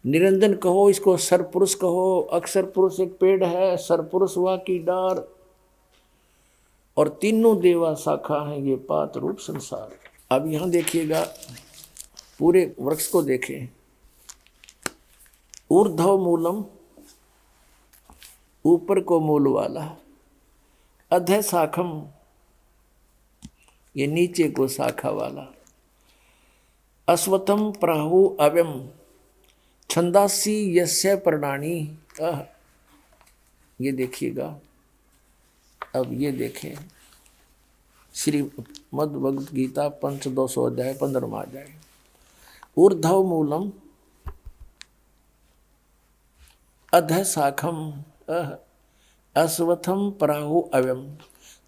निरंजन कहो इसको, सरपुरुष कहो। अक्षर पुरुष एक पेड़ है, सरपुरुष वा की डार, और तीनों देवा शाखा हैं, ये पात रूप संसार। अब यहां देखिएगा, पूरे वृक्ष को देखें। ऊर्ध्व मूलम, ऊपर को मूल वाला, अधः शाखम, ये नीचे को शाखा वाला। अश्वत्थम प्राहु अव्यम छंदासी यस्य पर्णानि। ये देखिएगा, अब ये देखें श्रीमद् भगवद गीता पंचदशो अध्याय 15वां अध्याय। ऊर्ध्व मूलम अधः शाखम अश्वत्थम प्राहु अव्यम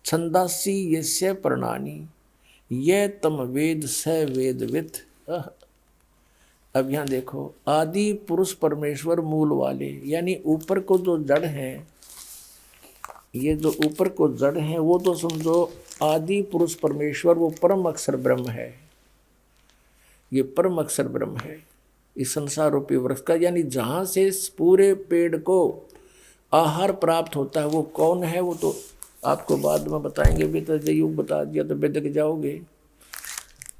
छंदासी यस्य पर्णानि ये तम वेद स वेदवित्। अब यहाँ देखो, आदि पुरुष परमेश्वर मूल वाले, यानी ऊपर को जो जड़ हैं, ये जो ऊपर को जड़ हैं वो तो समझो आदि पुरुष परमेश्वर, वो परम अक्षर ब्रह्म है। ये परम अक्षर ब्रह्म है इस संसार रूपी वृक्ष का, यानी जहाँ से इस पूरे पेड़ को आहार प्राप्त होता है वो कौन है, वो तो आपको बाद में बताएंगे। भी तो युग बता दिया तो बेदक जाओगे।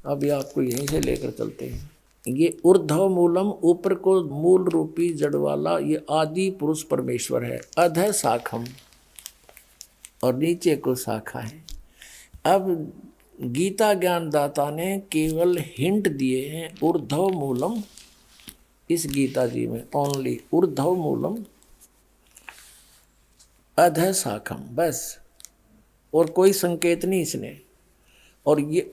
अभी आपको यहीं से लेकर चलते हैं। ये ऊर्ध्व मूलम, ऊपर को मूल रूपी जड़ वाला, ये आदि पुरुष परमेश्वर है। अधः शाखम, और नीचे को शाखा है। अब गीता ज्ञानदाता ने केवल हिंट दिए हैं ऊर्ध्व मूलम, इस गीता जी में ओनली ऊर्ध्व मूलम अधः शाखम, बस, और कोई संकेत नहीं इसने। और ये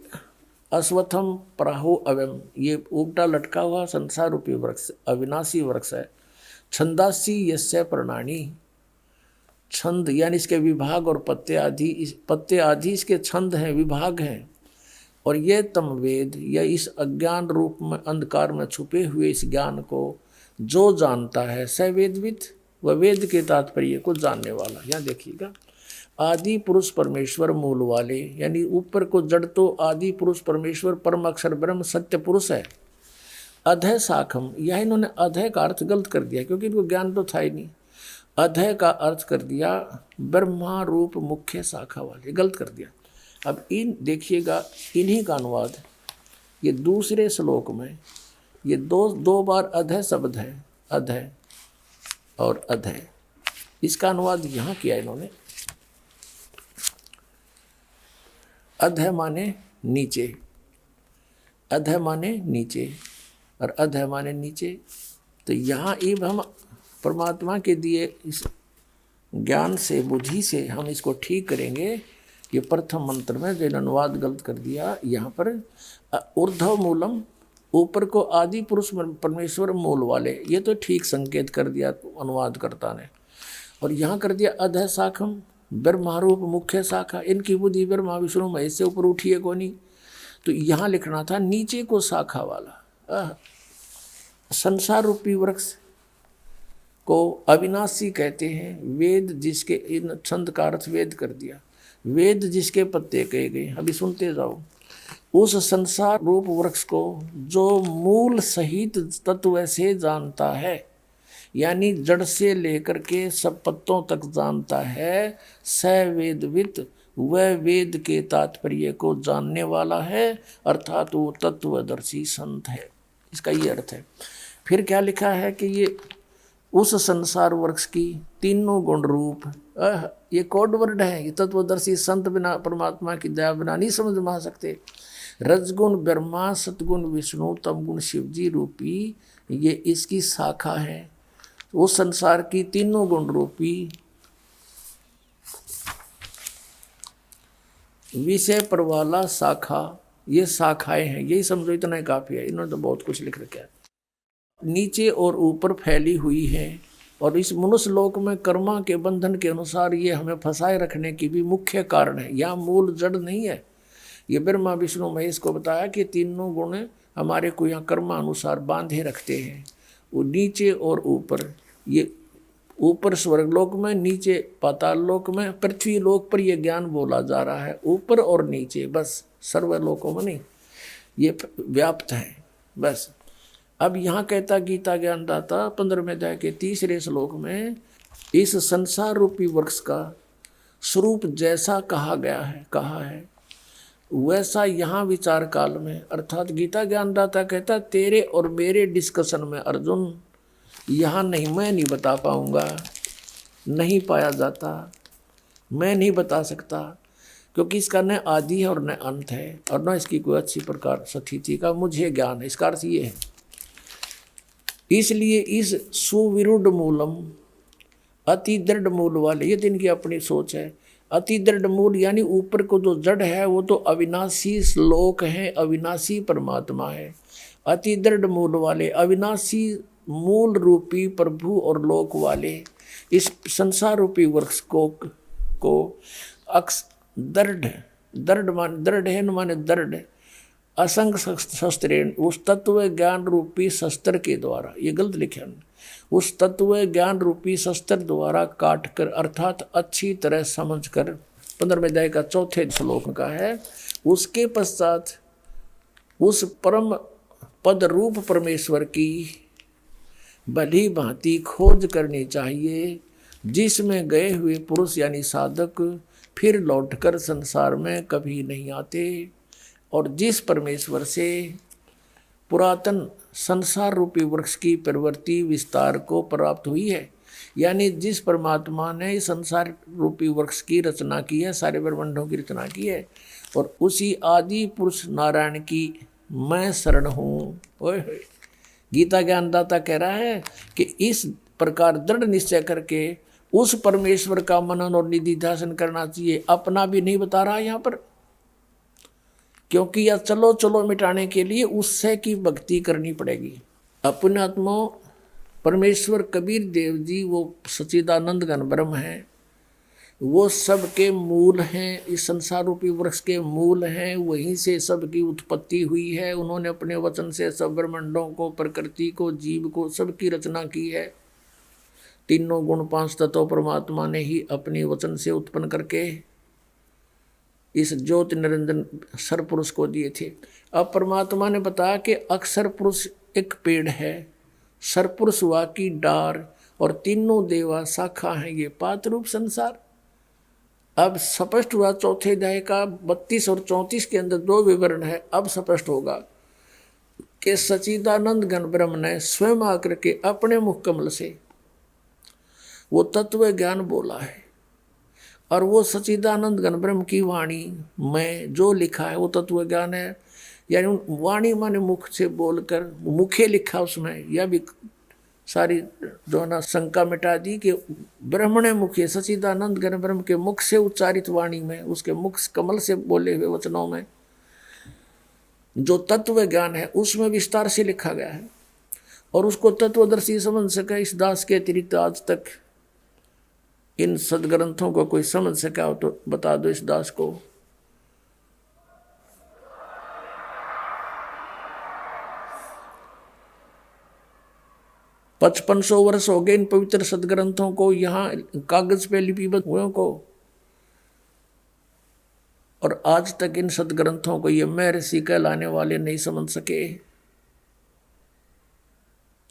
अश्वत्थम प्राहु अव्यम, ये उगटा लटका हुआ संसार रूपी वृक्ष अविनाशी वृक्ष है। छंदासी यस्य पर्णानि, छंद यानी इसके विभाग और पत्ते आदि इसके छंद हैं, विभाग हैं। और ये तम वेद, या इस अज्ञान रूप में अंधकार में छुपे हुए इस ज्ञान को जो जानता है, स वेदवित्, वह वेद के तात्पर्य को जानने वाला। यहाँ देखिएगा, आदि पुरुष परमेश्वर मूल वाले, यानी ऊपर को जड़ तो आदि पुरुष परमेश्वर परम अक्षर ब्रह्म सत्य पुरुष है। अधः शाखम, यह इन्होंने अधः का अर्थ गलत कर दिया, क्योंकि इनको ज्ञान तो था ही नहीं। अधः का अर्थ कर दिया ब्रह्मा रूप मुख्य शाखा वाले, गलत कर दिया। अब इन देखिएगा, इन्हीं का अनुवाद ये दूसरे श्लोक में, ये दो बार अधः शब्द है, अधः और अधः, इसका अनुवाद यहाँ किया इन्होंने। अधः माने नीचे, अधः माने नीचे और अधः माने नीचे। तो यहाँ अब हम परमात्मा के दिए इस ज्ञान से, बुद्धि से हम इसको ठीक करेंगे। ये प्रथम मंत्र में जो अनुवाद गलत कर दिया, यहाँ पर ऊर्ध्व मूलम, ऊपर को आदि पुरुष परमेश्वर मूल वाले, ये तो ठीक संकेत कर दिया अनुवादकर्ता ने। और यहाँ कर दिया अधः शाखम, ब्रह्मारूप मुख्य शाखा, इनकी बुद्धि ब्रह्मा विष्णु महेश से ऊपर उठी है कोनी। तो यहाँ लिखना था नीचे को शाखा वाला। संसार रूपी वृक्ष को अविनाशी कहते हैं। वेद जिसके, इन छंद का अर्थ वेद कर दिया, वेद जिसके पत्ते कहे गए। अभी सुनते जाओ, उस संसार रूप वृक्ष को जो मूल सहित तत्व से जानता है, यानी जड़ से लेकर के सब पत्तों तक जानता है, स वेदवित्, वह वेद के तात्पर्य को जानने वाला है, अर्थात वो तत्वदर्शी संत है। इसका ये अर्थ है। फिर क्या लिखा है कि ये उस संसार वृक्ष की तीनों गुण रूप, ये कोड वर्ड है। ये तत्वदर्शी संत बिना परमात्मा की दया बिना नहीं समझ में आ सकते। रजगुण ब्रह्मा, सतगुण विष्णु, तमगुण शिवजी रूपी ये इसकी शाखा है। वो संसार की तीनों गुण रूपी विषय पर वाला शाखा, ये शाखाएं हैं। यही समझो, इतना ही काफी है। इन्होंने तो बहुत कुछ लिख रखा है। नीचे और ऊपर फैली हुई है, और इस मनुष्य लोक में कर्मा के बंधन के अनुसार ये हमें फंसाए रखने की भी मुख्य कारण है। यहाँ मूल जड़ नहीं है। ये ब्रह्मा विष्णु महेश को बताया कि तीनों गुण हमारे को यहाँ कर्मा अनुसार बांधे रखते हैं। वो नीचे और ऊपर, ये ऊपर स्वर्गलोक में, नीचे पाताल लोक में, पृथ्वी लोक पर यह ज्ञान बोला जा रहा है। ऊपर और नीचे, बस सर्वलोकों में नहीं, ये व्याप्त है बस। अब यहाँ कहता गीता ज्ञानदाता 15वें अध्याय के 3रे श्लोक में, इस संसार रूपी वृक्ष का स्वरूप जैसा कहा है वैसा यहाँ विचार काल में, अर्थात गीता ज्ञानदाता कहता तेरे और मेरे डिस्कशन में अर्जुन यहाँ नहीं, मैं नहीं बता पाऊँगा, नहीं पाया जाता। मैं नहीं बता सकता, क्योंकि इसका न आदि है और न अंत है, और न इसकी कोई अच्छी प्रकार स्थिति का मुझे ज्ञान है। इसका अर्थ ये है, इसलिए इस सुविरुद्ध मूलम, अति दृढ़ मूल वाले, ये तो इनकी अपनी सोच है। अति दृढ़ मूल यानी ऊपर को जो जड़ है वो तो अविनाशी श्लोक है, अविनाशी परमात्मा है। अति दृढ़ मूल वाले, अविनाशी मूल रूपी प्रभु और लोक वाले इस संसार रूपी वृक्ष को अक्स दृढ़, दृढ़ है माने दृढ़, असंग शस्त्रेण, उस तत्व ज्ञान रूपी शस्त्र के द्वारा, ये गलत लिखा, उस तत्व ज्ञान रूपी शस्त्र द्वारा काट कर, अर्थात अच्छी तरह समझ कर, 15वें अध्याय का 4 श्लोक का है। उसके पश्चात उस परम पद रूप परमेश्वर की भली भांति खोज करनी चाहिए, जिसमें गए हुए पुरुष यानी साधक फिर लौटकर संसार में कभी नहीं आते, और जिस परमेश्वर से पुरातन संसार रूपी वृक्ष की प्रवृत्ति विस्तार को प्राप्त हुई है, यानी जिस परमात्मा ने इस संसार रूपी वृक्ष की रचना की है, सारे ब्रह्मांडों की रचना की है, और उसी आदि पुरुष नारायण की मैं शरण हूँ। गीता ज्ञानदाता कह रहा है कि इस प्रकार दृढ़ निश्चय करके उस परमेश्वर का मनन और निधि ध्यान करना चाहिए। अपना भी नहीं बता रहा यहाँ पर, क्योंकि यह चलो चलो मिटाने के लिए उससे की भक्ति करनी पड़ेगी। अपने आत्मा परमेश्वर कबीर देव जी वो सच्चिदानंद घन ब्रह्म है, वो सबके मूल हैं, इस संसार रूपी वृक्ष के मूल हैं, वहीं से सबकी उत्पत्ति हुई है। उन्होंने अपने वचन से सब ब्रह्मांडों को, प्रकृति को, जीव को, सबकी रचना की है। तीनों गुण 5 तत्व परमात्मा ने ही अपने वचन से उत्पन्न करके इस ज्योति निरंजन सरपुरुष को दिए थे। अब परमात्मा ने बताया कि अक्षर पुरुष एक पेड़ है, सरपुरुष हुआ की डार, और तीनों देवा शाखा हैं, ये पात रूप संसार। अब स्पष्ट हुआ 4 अध्याय का 32 और 34 के अंदर 2 विवरण है। अब स्पष्ट होगा कि सच्चिदानंद घन ब्रह्म ने स्वयं आकर के अपने मुख कमल से वो तत्व ज्ञान बोला है, और वो सच्चिदानंद घन ब्रह्म की वाणी में जो लिखा है वो तत्व ज्ञान है। यानी वाणी माने मुख से बोलकर, मुखे लिखा उसमें, यह भी सारी जो है ना शंका मिटा दी कि ब्रह्मणे मुखे, सच्चिदानंद घन ब्रह्म के मुख से उच्चारित वाणी में, उसके मुख कमल से बोले हुए वचनों में जो तत्व ज्ञान है उसमें विस्तार से लिखा गया है, और उसको तत्वदर्शी समझ सके। इस दास के अतिरिक्त आज तक इन सदग्रंथों को कोई समझ सका हो तो बता दो इस दास को। पचपन 500 वर्ष हो गए इन पवित्र सदग्रंथों को यहाँ कागज पे लिपिबद्ध हुए को, और आज तक इन सदग्रंथों को ये महर्षि कहलाने वाले नहीं समझ सके।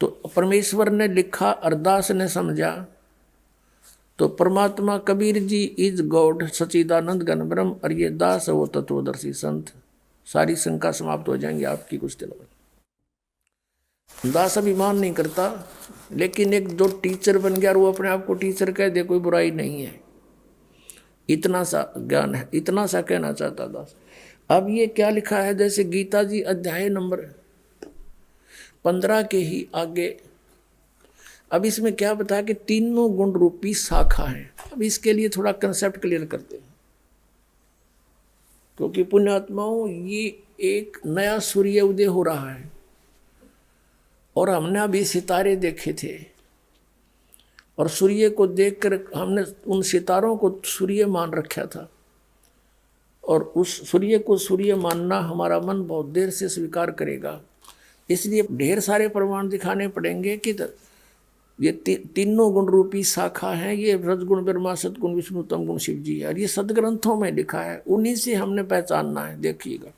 तो परमेश्वर ने लिखा, अरदास ने समझा, तो परमात्मा कबीर जी इज गॉड, सच्चिदानंद घन ब्रह्म, और ये दास है वो तत्वदर्शी संत। सारी शंका समाप्त हो जाएंगी आपकी कुछ दिनों में। दास अभिमान नहीं करता, लेकिन एक जो टीचर बन गया और वो अपने आप को टीचर कह दे, कोई बुराई नहीं है। इतना सा ज्ञान है, इतना सा कहना चाहता दास। अब ये क्या लिखा है, जैसे गीता जी अध्याय नंबर 15 के ही आगे, अब इसमें क्या बताया कि तीनों गुण रूपी शाखा है। अब इसके लिए थोड़ा कंसेप्ट क्लियर करते हैं, क्योंकि पुण्यात्माओं ये एक नया सूर्य उदय हो रहा है, और हमने अभी सितारे देखे थे, और सूर्य को देखकर हमने उन सितारों को सूर्य मान रखा था, और उस सूर्य को सूर्य मानना हमारा मन बहुत देर से स्वीकार करेगा। इसलिए ढेर सारे प्रमाण दिखाने पड़ेंगे कि ये तीनों गुण रूपी शाखा है। ये रजगुण ब्रह्मा, सदगुण विष्णु, तम गुण शिव जी है, और ये सदग्रंथों में लिखा है, उन्हीं से हमने पहचानना है। देखिएगा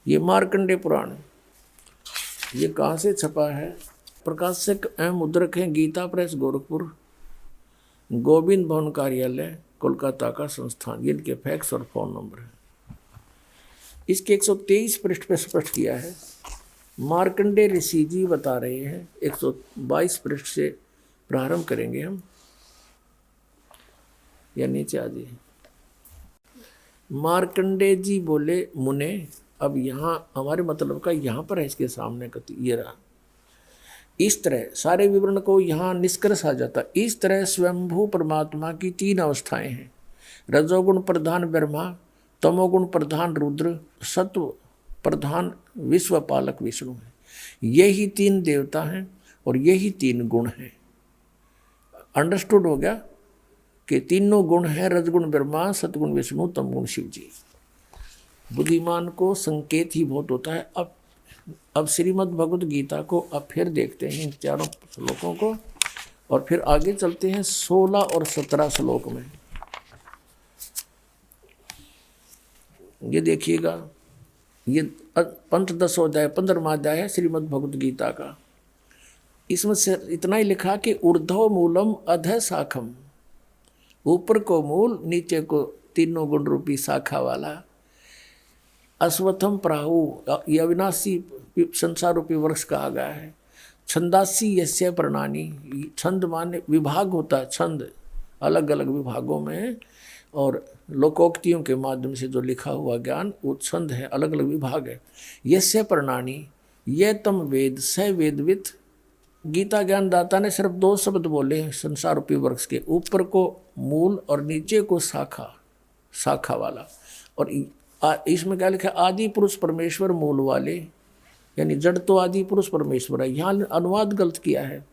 ये मार्कंडेय पुराण, ये कहाँ से छपा है? प्रकाशक एवं मुद्रक हैं गीता प्रेस गोरखपुर, गोविंद भवन कार्यालय कोलकाता का संस्थान। ये इनके फैक्स और फोन नंबर है। इसके 123 पृष्ठ पे स्पष्ट किया है। मार्कंडेय ऋषि जी बता रहे हैं, 122 पृष्ठ से प्रारंभ करेंगे हम। या नीचे आ जाइए। मार्कंडे जी बोले, मुने, अब यहाँ हमारे मतलब का यहाँ पर है, इसके सामने कति ये रहा। इस तरह सारे विवरण को यहाँ निष्कर्ष आ जाता। इस तरह स्वयंभू परमात्मा की 3 अवस्थाएं हैं। रजोगुण प्रधान ब्रह्मा, तमोगुण प्रधान रुद्र, सत्व प्रधान विश्वपालक विष्णु है। यही 3 देवता हैं और यही 3 गुण हैं। अंडरस्टूड हो गया कि तीनों गुण हैं, रजगुण ब्रह्मा, सतगुण विष्णु, तमगुण शिव जी। बुद्धिमान को संकेत ही बहुत होता है। अब श्रीमद् भगवद गीता को अब फिर देखते हैं इन 4 श्लोकों को, और फिर आगे चलते हैं 16 और 17 श्लोक में। ये देखिएगा, ये पंचदश अध्याय 15वां अध्याय है श्रीमद् भगवद गीता का। इसमें से इतना ही लिखा कि ऊर्ध्व मूलम अधः शाखम, ऊपर को मूल, नीचे को तीनों गुण रूपी शाखा वाला। अश्वत्थम प्राहु, ये अविनाशी संसार रूपी वृक्ष कहा गया है। छंदासी यस्य प्रणानी, छंद माने विभाग होता है, छंद अलग अलग विभागों में, और लोकोक्तियों के माध्यम से जो लिखा हुआ ज्ञान वो छंद है, अलग अलग विभाग है। यस्य प्रणानी, ये तम वेद स वेदवित। गीता ज्ञानदाता ने सिर्फ 2 शब्द बोले हैं संसार रूपी वृक्ष के, ऊपर को मूल और नीचे को शाखा, शाखा वाला। और इसमें क्या लिखा है, आदि पुरुष परमेश्वर मूल वाले, यानी जड़ तो आदि पुरुष परमेश्वर है। यहाँ अनुवाद गलत किया है।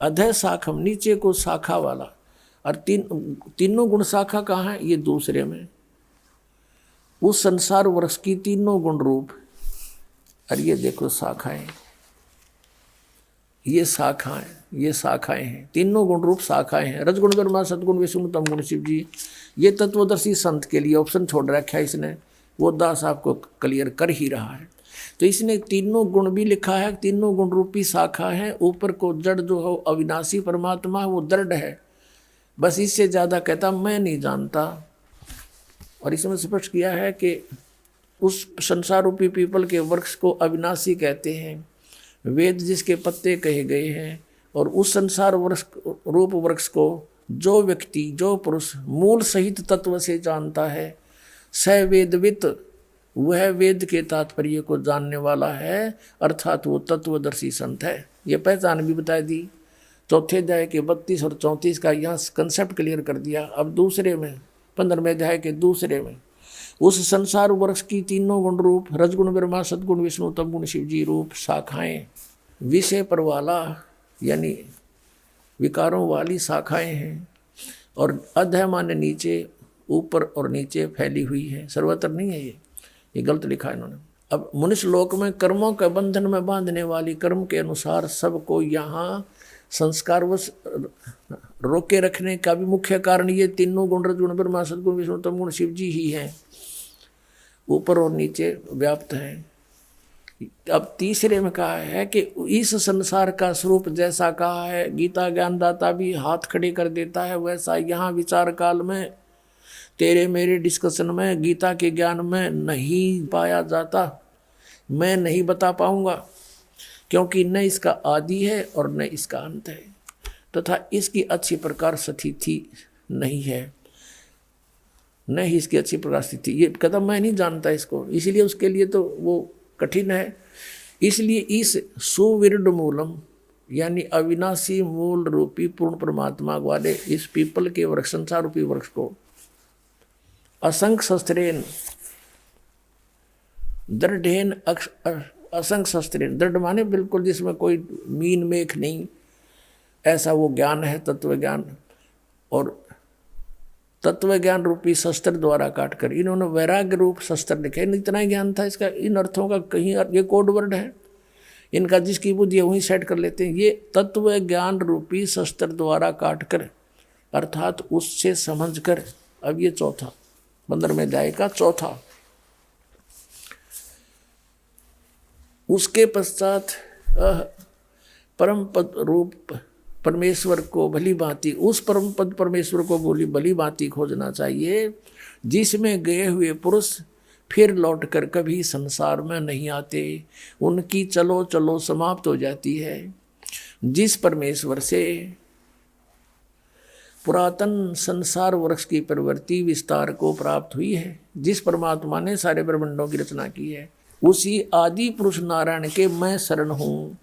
अधः शाखम, नीचे को शाखा वाला, और तीनों गुण शाखा कहाँ है, ये दूसरे में। उस संसार वृक्ष की तीनों गुण रूप, और ये देखो शाखाएं, ये शाखाएं, ये शाखाएं हैं, तीनों गुण रूप शाखाएं हैं। रजगुण ब्रह्मा, सतगुण विष्णु, तमगुण शिव जी। ये तत्वदर्शी संत के लिए ऑप्शन छोड़ रखा है इसने, वो दास आपको क्लियर कर ही रहा है। तो इसने तीनों गुण भी लिखा है, तीनों गुण रूपी शाखा है। ऊपर को जड़ जो हो अविनाशी परमात्मा, वो दृढ़ है। बस इससे ज़्यादा कहता मैं नहीं जानता। और इसमें स्पष्ट किया है कि उस संसार रूपी पीपल के वृक्ष को अविनाशी कहते हैं, वेद जिसके पत्ते कहे गए हैं। और उस संसार वृक्ष रूप वृक्ष को जो व्यक्ति, जो पुरुष मूल सहित तत्व से जानता है, स वेदवित, वह वेद के तात्पर्य को जानने वाला है, अर्थात वो तत्वदर्शी संत है। ये पहचान भी बता दी। चौथे अध्याय के 32 और 34 का यहाँ कंसेप्ट क्लियर कर दिया। अब दूसरे में 15वें अध्याय के दूसरे में उस संसार वृक्ष की तीनों गुण रूप, रजगुण ब्रह्मा, सदगुण विष्णु, तमगुण शिव जी रूप शाखाएं, विषय पर वाला यानी विकारों वाली शाखाएं हैं। और अधः माने नीचे, ऊपर और नीचे फैली हुई है, सर्वत्र नहीं है। ये गलत लिखा है इन्होंने। अब मनुष्य लोक में कर्मों के बंधन में बांधने वाली कर्म के अनुसार सबको यहाँ संस्कारवश रोके रखने का भी मुख्य कारण ये तीनों गुण, रजगुण ब्रह्मा, सदगुण विष्णु, तमगुण शिव जी ही हैं, ऊपर और नीचे व्याप्त हैं। अब तीसरे में कहा है कि इस संसार का स्वरूप जैसा कहा है, गीता ज्ञानदाता भी हाथ खड़े कर देता है, वैसा यहाँ विचार काल में तेरे मेरे डिस्कशन में गीता के ज्ञान में नहीं पाया जाता। मैं नहीं बता पाऊंगा, क्योंकि न इसका आदि है और न इसका अंत है, तथा इसकी अच्छी प्रकार स्थिति नहीं है, न ही इसकी अच्छी प्रकार स्थिति। ये कदम मैं नहीं जानता इसको, इसलिए उसके लिए तो वो कठिन है। इसलिए इस सुविरड मूलम यानी अविनाशी मूल रूपी पूर्ण परमात्मा वाले इस पीपल के वृक्ष, संसार रूपी वृक्ष को असंख्य शस्त्रेन दृढ़ेन, असंख्य शस्त्रेन, दृढ़ माने बिल्कुल जिसमें कोई मीन मेख नहीं, ऐसा वो ज्ञान है, तत्व ज्ञान। और तत्व ज्ञान रूपी शस्त्र द्वारा काटकर इन्होंने वैराग्य रूप शस्त्र लिखे। इतना ही ज्ञान था इसका, इन अर्थों का कहीं, ये कोड वर्ड है इनका, जिसकी बुद्धि है वहीं सेट कर लेते हैं। ये तत्व ज्ञान रूपी शस्त्र द्वारा काटकर, अर्थात उससे समझकर। अब ये चौथा 15वें अध्याय का चौथा। उसके पश्चात परम पद रूप परमेश्वर को भली भांति, उस परम पद परमेश्वर को भली भांति खोजना चाहिए, जिसमें गए हुए पुरुष फिर लौटकर कभी संसार में नहीं आते, उनकी चलो चलो समाप्त हो जाती है। जिस परमेश्वर से पुरातन संसार वृक्ष की प्रवृत्ति विस्तार को प्राप्त हुई है। जिस परमात्मा ने सारे ब्रह्मांडों की रचना की है, उसी आदि पुरुष नारायण के मैं शरण हूँ।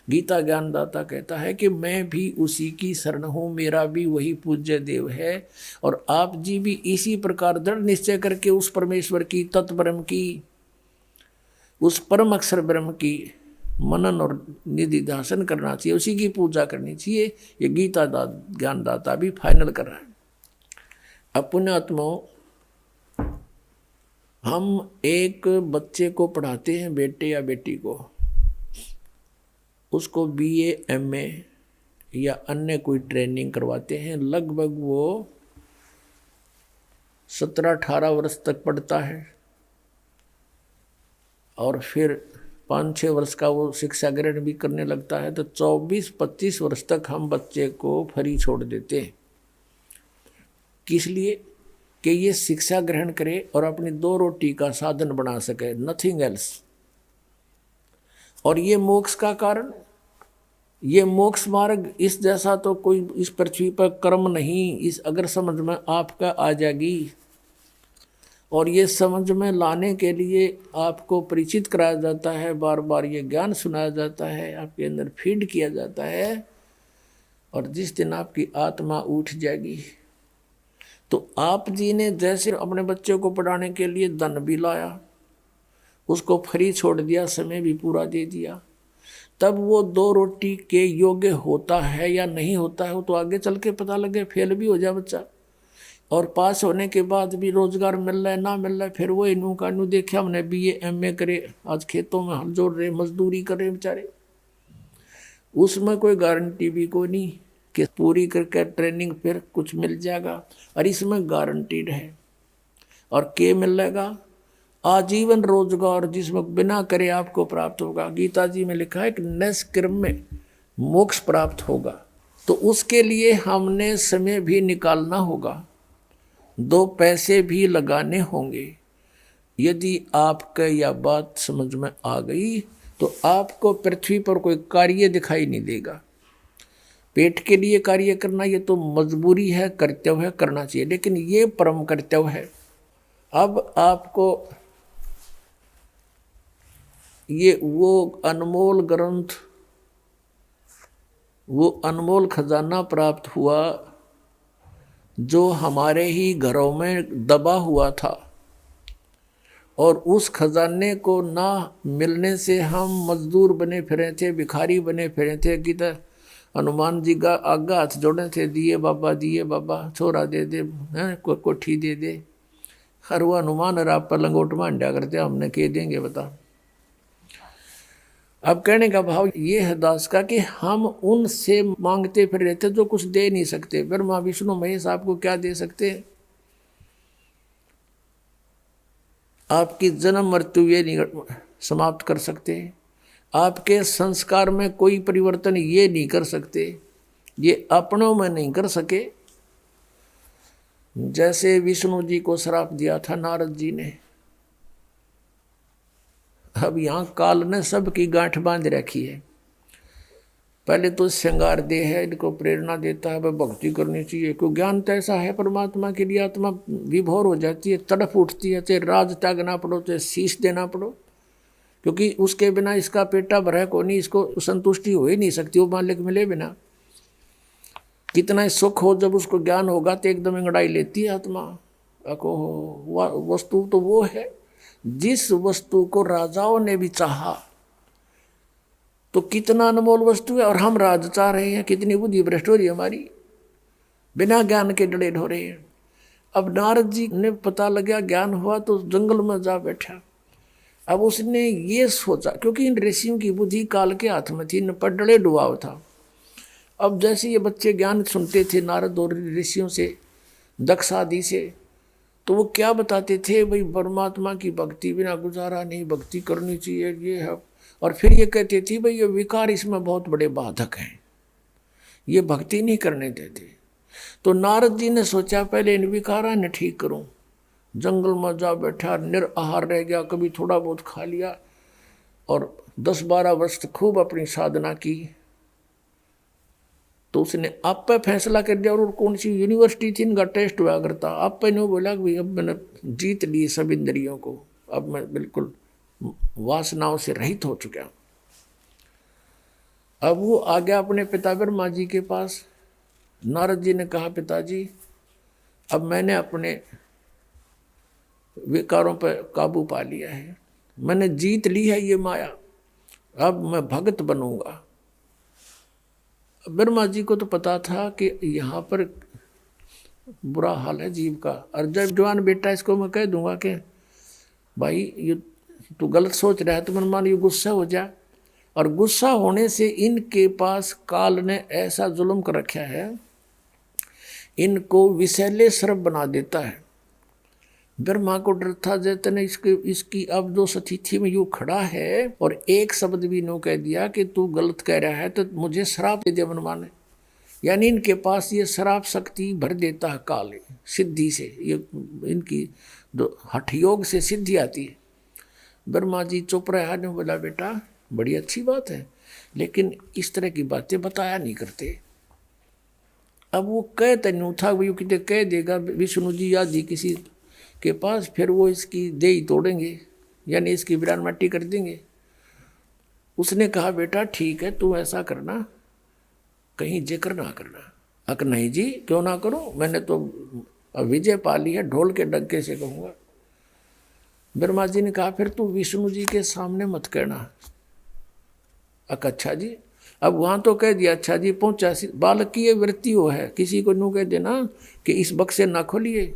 गीता ज्ञानदाता कहता है कि मैं भी उसी की शरण हूँ, मेरा भी वही पूज्य देव है। और आप जी भी इसी प्रकार दृढ़ निश्चय करके उस परमेश्वर की, तत्ब्रह्म की, उस परम अक्षर ब्रह्म की मनन और निधिध्यासन करना चाहिए, उसी की पूजा करनी चाहिए। ये गीता ज्ञानदाता भी फाइनल कर रहा है। अब पुण्यात्माओं, हम एक बच्चे को पढ़ाते हैं, बेटे या बेटी को, उसको BA MA या अन्य कोई ट्रेनिंग करवाते हैं। लगभग वो 17-18 वर्ष तक पढ़ता है और फिर 5-6 वर्ष का वो शिक्षा ग्रहण भी करने लगता है। तो 24-25 वर्ष तक हम बच्चे को फ्री छोड़ देते हैं। किस लिए? कि ये शिक्षा ग्रहण करे और अपनी 2 रोटी का साधन बना सके, नथिंग एल्स। और ये मोक्ष का कारण, ये मोक्ष मार्ग इस जैसा तो कोई इस पृथ्वी पर कर्म नहीं। इस अगर समझ में आपका आ जाएगी, और ये समझ में लाने के लिए आपको परिचित कराया जाता है, बार बार ये ज्ञान सुनाया जाता है, आपके अंदर फीड किया जाता है। और जिस दिन आपकी आत्मा उठ जाएगी, तो आप जी ने जैसे अपने बच्चे को पढ़ाने के लिए धन भी लाया, उसको फ्री छोड़ दिया, समय भी पूरा दे दिया, तब वो 2 रोटी के योग्य होता है या नहीं होता है, वो तो आगे चल के पता लगे। फेल भी हो जाए बच्चा, और पास होने के बाद भी रोजगार मिल रहा है ना मिल रहा है, फिर वो इनू का नू देखे हमने BA MA करे, आज खेतों में हल जोड़ रहे, मजदूरी कर रहे बेचारे। उसमें कोई गारंटी भी कोई नहीं कि पूरी करके ट्रेनिंग फिर कुछ मिल जाएगा। और इसमें गारंटीड है। और क्या मिलेगा? आजीवन रोजगार, जिसमें बिना करे आपको प्राप्त होगा। गीता जी में लिखा है कि निष्कर्म में मोक्ष प्राप्त होगा। तो उसके लिए हमने समय भी निकालना होगा, 2 पैसे भी लगाने होंगे। यदि आपका यह बात समझ में आ गई तो आपको पृथ्वी पर कोई कार्य दिखाई नहीं देगा। पेट के लिए कार्य करना ये तो मजबूरी है, कर्तव्य है, करना चाहिए, लेकिन ये परम कर्तव्य है। अब आपको ये वो अनमोल ग्रंथ, वो अनमोल खजाना प्राप्त हुआ जो हमारे ही घरों में दबा हुआ था। और उस खजाने को ना मिलने से हम मजदूर बने फिरे थे, भिखारी बने फिरे थे। कि हनुमान जी का आगा हाथ जोड़े थे, दिए बाबा छोरा दे दे, कोठी दे दे। हर वो हनुमान और आप पर लंगोट मांडा करते, हमने कह देंगे बता। अब कहने का भाव ये है दास का कि हम उनसे मांगते फिर रहते जो कुछ दे नहीं सकते। ब्रह्मा विष्णु महेश आपको क्या दे सकते? आपकी जन्म मृत्यु ये नहीं समाप्त कर सकते। आपके संस्कार में कोई परिवर्तन ये नहीं कर सकते, ये अपनों में नहीं कर सके। जैसे विष्णु जी को श्राप दिया था नारद जी ने, अब यहाँ काल ने सबकी गांठ बांध रखी है। पहले तो श्रृंगार दे है, इनको प्रेरणा देता है, वह भक्ति करनी चाहिए। क्यों? ज्ञान तो ऐसा है परमात्मा के लिए, आत्मा विभोर हो जाती है, तड़फ उठती है, चाहे राज त्यागना पड़ो, चाहे शीश देना पड़ो, क्योंकि उसके बिना इसका पेटा भरा को नहीं, इसको संतुष्टि हो ही नहीं सकती वो मालिक मिले बिना। कितना ही सुख हो, जब उसको ज्ञान होगा तो एकदम अंगड़ाई लेती है आत्मा। वस्तु तो वो है जिस वस्तु को राजाओं ने भी चाहा। तो कितना अनमोल वस्तु है, और हम राज चाह रहे हैं। कितनी बुद्धि भ्रष्ट हो रही है हमारी, बिना ज्ञान के डरे हो रहे हैं। अब नारद जी ने पता लगा, ज्ञान हुआ तो जंगल में जा बैठा। अब उसने ये सोचा, क्योंकि इन ऋषियों की बुद्धि काल के हाथ में थी, इन पर डरे डुबाव था। अब जैसे ये बच्चे ज्ञान सुनते थे नारद और ऋषियों से, दक्ष आदि से, तो वो क्या बताते थे? भाई परमात्मा की भक्ति बिना गुजारा नहीं, भक्ति करनी चाहिए, ये है। और फिर ये कहते थे भाई ये विकार इसमें बहुत बड़े बाधक हैं, ये भक्ति नहीं करने देते। तो नारद जी ने सोचा पहले इन विकारा ने ठीक करूं। जंगल में जा बैठा, निराहार रह गया, कभी थोड़ा बहुत खा लिया, और 10-12 वर्ष खूब अपनी साधना की। तो उसने आप पे फैसला कर दिया, और कौन सी यूनिवर्सिटी थी इनका टेस्ट हुआ करता, आप पे ने बोला कि भाई अब मैंने जीत ली सब इंद्रियों को, अब मैं बिल्कुल वासनाओं से रहित हो चुका हूं। अब वो आ गया अपने पिता ब्रह्मा जी के पास। नारद जी ने कहा, पिताजी अब मैंने अपने विकारों पर काबू पा लिया है, मैंने जीत ली है ये माया, अब मैं भगत बनूंगा। ब्रह्मा जी को तो पता था कि यहाँ पर बुरा हाल है जीव का, और जब जवान बेटा इसको मैं कह दूंगा कि भाई ये तू गलत सोच रहा है, तो मन मान ये गुस्सा हो जा, और गुस्सा होने से इनके पास काल ने ऐसा जुल्म कर रखा है, इनको विषैले सर्प बना देता है। ब्रह्मा को डर था, जैतने इसकी अब जो स्थिति में यूं खड़ा है और एक शब्द भी नो कह दिया कि तू गलत कह रहा है तो मुझे श्राप दे दे मनमान है। यानी इनके पास ये श्राप शक्ति भर देता है काल सिद्धि से, ये इनकी हठ योग से सिद्धि आती है। ब्रह्मा जी चुप रहा ने बोला, बेटा बड़ी अच्छी बात है, लेकिन इस तरह की बातें बताया नहीं करते। अब वो कह तनु था, वो कितने कह देगा विष्णु जी या जी किसी के पास, फिर वो इसकी देही तोड़ेंगे, यानी इसकी विरान मट्टी कर देंगे। उसने कहा, बेटा ठीक है, तू ऐसा करना, कहीं जिक्र ना करना। अक नहीं जी, क्यों ना करूं, मैंने तो विजय पा ली है, ढोल के डंके से कहूंगा। ब्रह्मा जी ने कहा, फिर तू विष्णु जी के सामने मत कहना। अक अच्छा जी, अब वहां तो कह दिया, अच्छा जी पहुंचा, बालक की ये वृत्ति हो है, किसी को नू कह देना कि इस बक्से ना खोलिए,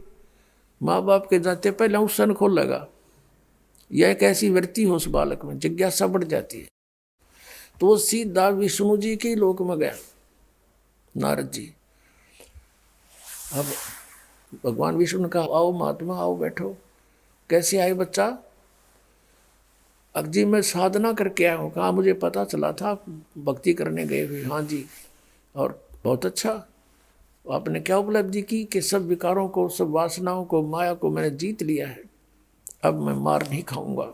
माँ बाप के जाते पहले उस सन खोल लगा, यह एक ऐसी वृत्ति हो उस बालक में, जिज्ञासा बढ़ जाती है। तो वो सीधा विष्णु जी के लोक में गया नारद जी। अब भगवान विष्णु ने कहा, आओ महात्मा आओ बैठो। कैसे आए बच्चा? अब जी मैं साधना करके आया हूँ। कहा मुझे पता चला था भक्ति करने गए हुए। हाँ जी, और बहुत अच्छा, आपने क्या उपलब्धि की? कि सब विकारों को, सब वासनाओं को, माया को मैंने जीत लिया है, अब मैं मार नहीं खाऊंगा।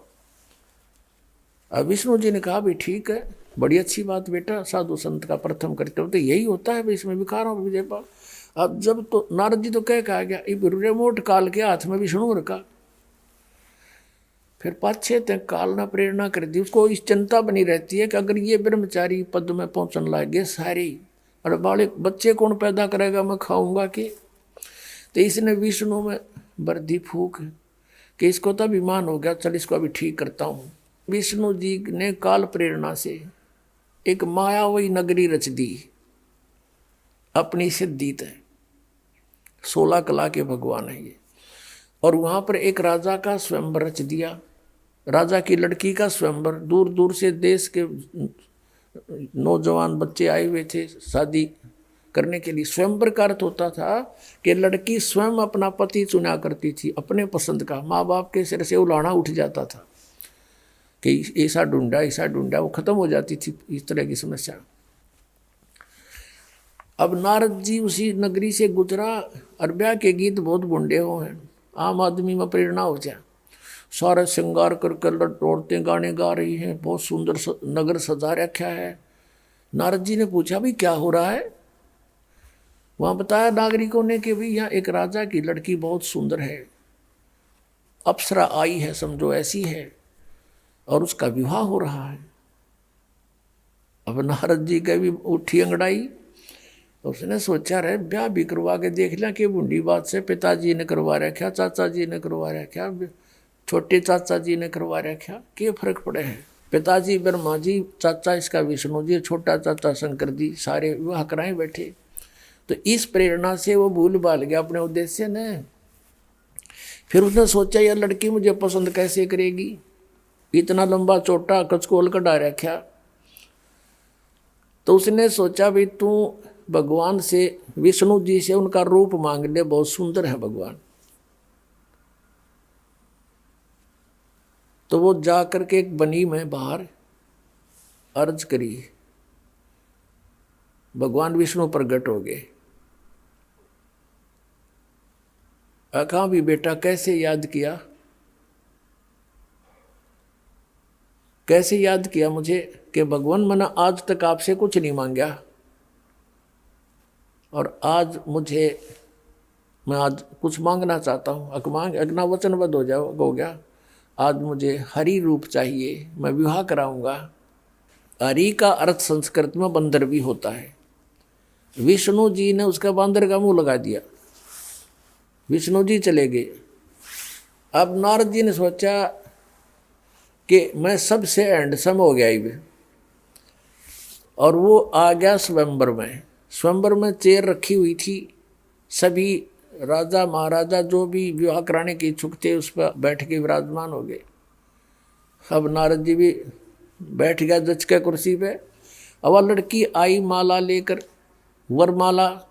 अब विष्णु जी ने कहा, भी ठीक है, बड़ी अच्छी बात बेटा, साधु संत का प्रथम कर्तव्य तो यही होता है, इसमें विकारों पर विजय पा। अब जब तो नारद जी तो कह गया, रिमोट काल के हाथ में विष्णु रखा, फिर पाछे तक काल ना प्रेरणा कर दी। उसको इस चिंता बनी रहती है कि अगर ये ब्रह्मचारी पद में पहुंचने लगे सारे, और बालक बच्चे कौन पैदा करेगा, मैं खाऊंगा कि? तो इसने विष्णु में बर्दी फूक कि इसको तो अभिमान हो गया, चल इसको अभी ठीक करता हूँ। विष्णु जी ने काल प्रेरणा से एक मायावी नगरी रच दी अपनी सिद्धि तय। 16 कला के भगवान है ये। और वहां पर एक राजा का स्वयंवर रच दिया, राजा की लड़की का स्वयंवर। दूर दूर से देश के नौजवान बच्चे आए हुए थे शादी करने के लिए। स्वयंवर का अर्थ होता था कि लड़की स्वयं अपना पति चुना करती थी अपने पसंद का, माँ बाप के सिर से उलाहना उठ जाता था कि ऐसा ढूंढा, वो खत्म हो जाती थी इस तरह की समस्या। अब नारद जी उसी नगरी से गुजरा, और ब्याह के गीत बहुत बुंडे हो हैं, आम आदमी में प्रेरणा हो जाए। सारे श्रृंगार कर औरतें गाने गा रही हैं, बहुत सुंदर नगर सजा रखा है। नारद जी ने पूछा, भाई क्या हो रहा है? वहां बताया नागरिकों ने कि भाई यहाँ एक राजा की लड़की बहुत सुंदर है, अप्सरा आई है समझो, ऐसी है, और उसका विवाह हो रहा है। अब नारद जी का भी उठी अंगड़ाई, उसने सोचा रहे ब्याह भी करवा के देख लिया कि बूढ़ी बात से पिताजी ने करवा रखा, चाचा जी ने करवा रखा, छोटे चाचा जी ने करवा रखा, क्या फर्क पड़े है? पिताजी ब्रह्मा जी, चाचा इसका विष्णु जी, छोटा चाचा शंकर जी, सारे विवाह कराए बैठे। तो इस प्रेरणा से वो भूल भाल गया अपने उद्देश्य ने। फिर उसने सोचा यार लड़की मुझे पसंद कैसे करेगी, इतना लंबा चोटा कचकोल कटा रखा। तो उसने सोचा भाई तू भगवान से, विष्णु जी से उनका रूप मांग ले, बहुत सुंदर है भगवान। तो वो जा करके एक बनी में बाहर अर्ज करी, भगवान विष्णु प्रकट हो गए। कहा भी बेटा कैसे याद किया, कैसे याद किया मुझे? कि भगवान मैंने आज तक आपसे कुछ नहीं मांगा, और आज मैं आज कुछ मांगना चाहता हूँ, अगना वचनबद्ध हो गया। आज मुझे हरि रूप चाहिए, मैं विवाह कराऊंगा। हरि का अर्थ संस्कृत में बंदर भी होता है। विष्णु जी ने उसका बंदर का मुंह लगा दिया, विष्णु जी चले गए। अब नारद जी ने सोचा कि मैं सबसे हैंडसम हो गया ही, और वो आ गया स्वयंवर में। स्वयंवर में चेयर रखी हुई थी, सभी राजा महाराजा जो भी विवाह कराने के इच्छुक थे उस पर बैठ के विराजमान हो गए। अब नारद जी भी बैठ गया जच के कुर्सी पे। अब वह लड़की आई माला लेकर, वरमाला।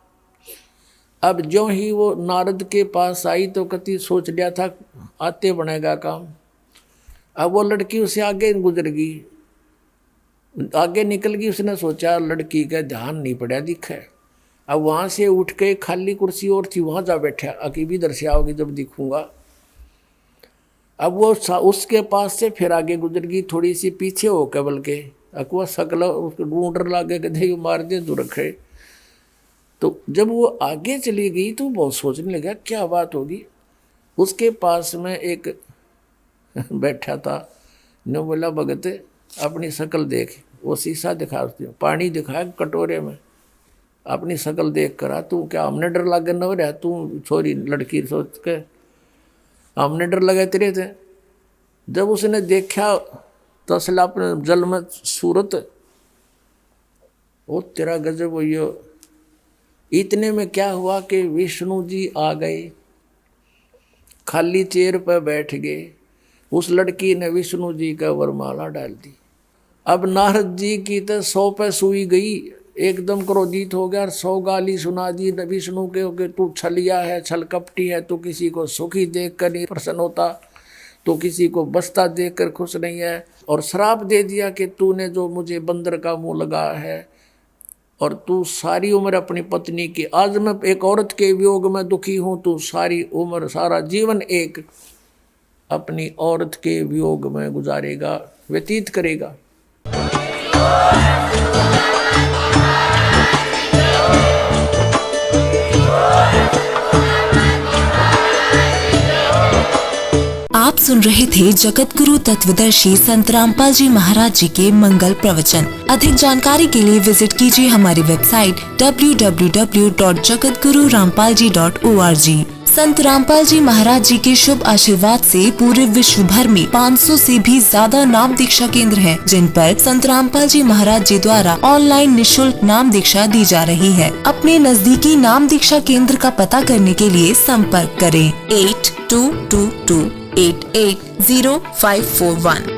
अब जो ही वो नारद के पास आई तो कति सोच लिया था आते बनेगा काम। अब वो लड़की उसे आगे गुजर गई, आगे निकल गई। उसने सोचा लड़की का ध्यान नहीं पड़ा दिखे। अब वहाँ से उठ के खाली कुर्सी और थी, वहाँ जा बैठा, अकीब इधर से आओगी जब दिखूंगा। अब वो उसके पास से फिर आगे गुजर गई, थोड़ी सी पीछे हो के, बल्कि अकवा सकल उसको ढूंढ लागे कि दे मार दे जो रखे। तो जब वो आगे चली गई तो बहुत सोचने लगा क्या बात होगी। उसके पास में एक बैठा था, ने बोला भगत अपनी शकल देख। वो शीशा दिखा, पानी दिखाया कटोरे में, अपनी शकल देख कर तू क्या हमने डर लगे न हो रहा, तू छोरी लड़की सोच के हमने डर लगे तेरे थे। जब उसने देखा तसला अपने जल में सूरत, वो तेरा गजब हो। इतने में क्या हुआ कि विष्णु जी आ गए, खाली चेयर पर बैठ गए। उस लड़की ने विष्णु जी का वरमाला डाल दी। अब नारद जी की तो 100 पे सुई गई, एकदम क्रोधित हो गया और 100 गाली सुना दी विष्णु के, तू छलिया है, छल कपटी है, तू किसी को सुखी देख कर नहीं प्रसन्न होता, तो किसी को बसता देख कर खुश नहीं है। और श्राप दे दिया कि तूने जो मुझे बंदर का मुंह लगा है और तू सारी उम्र अपनी पत्नी की, आज मैं एक औरत के वियोग में दुखी हूँ, तू सारी उम्र सारा जीवन एक अपनी औरत के वियोग में गुजारेगा, व्यतीत करेगा। आप सुन रहे थे जगत गुरु तत्वदर्शी संत रामपाल जी महाराज जी के मंगल प्रवचन। अधिक जानकारी के लिए विजिट कीजिए हमारी वेबसाइट www.jagatgururampalji.org। संत रामपाल जी महाराज जी के शुभ आशीर्वाद से पूरे विश्व भर में 500 से भी ज्यादा नाम दीक्षा केंद्र हैं, जिन पर संत रामपाल जी महाराज जी द्वारा ऑनलाइन निशुल्क नाम दीक्षा दी जा रही है। अपने नजदीकी नाम दीक्षा केंद्र का पता करने के लिए संपर्क करें 8222880541।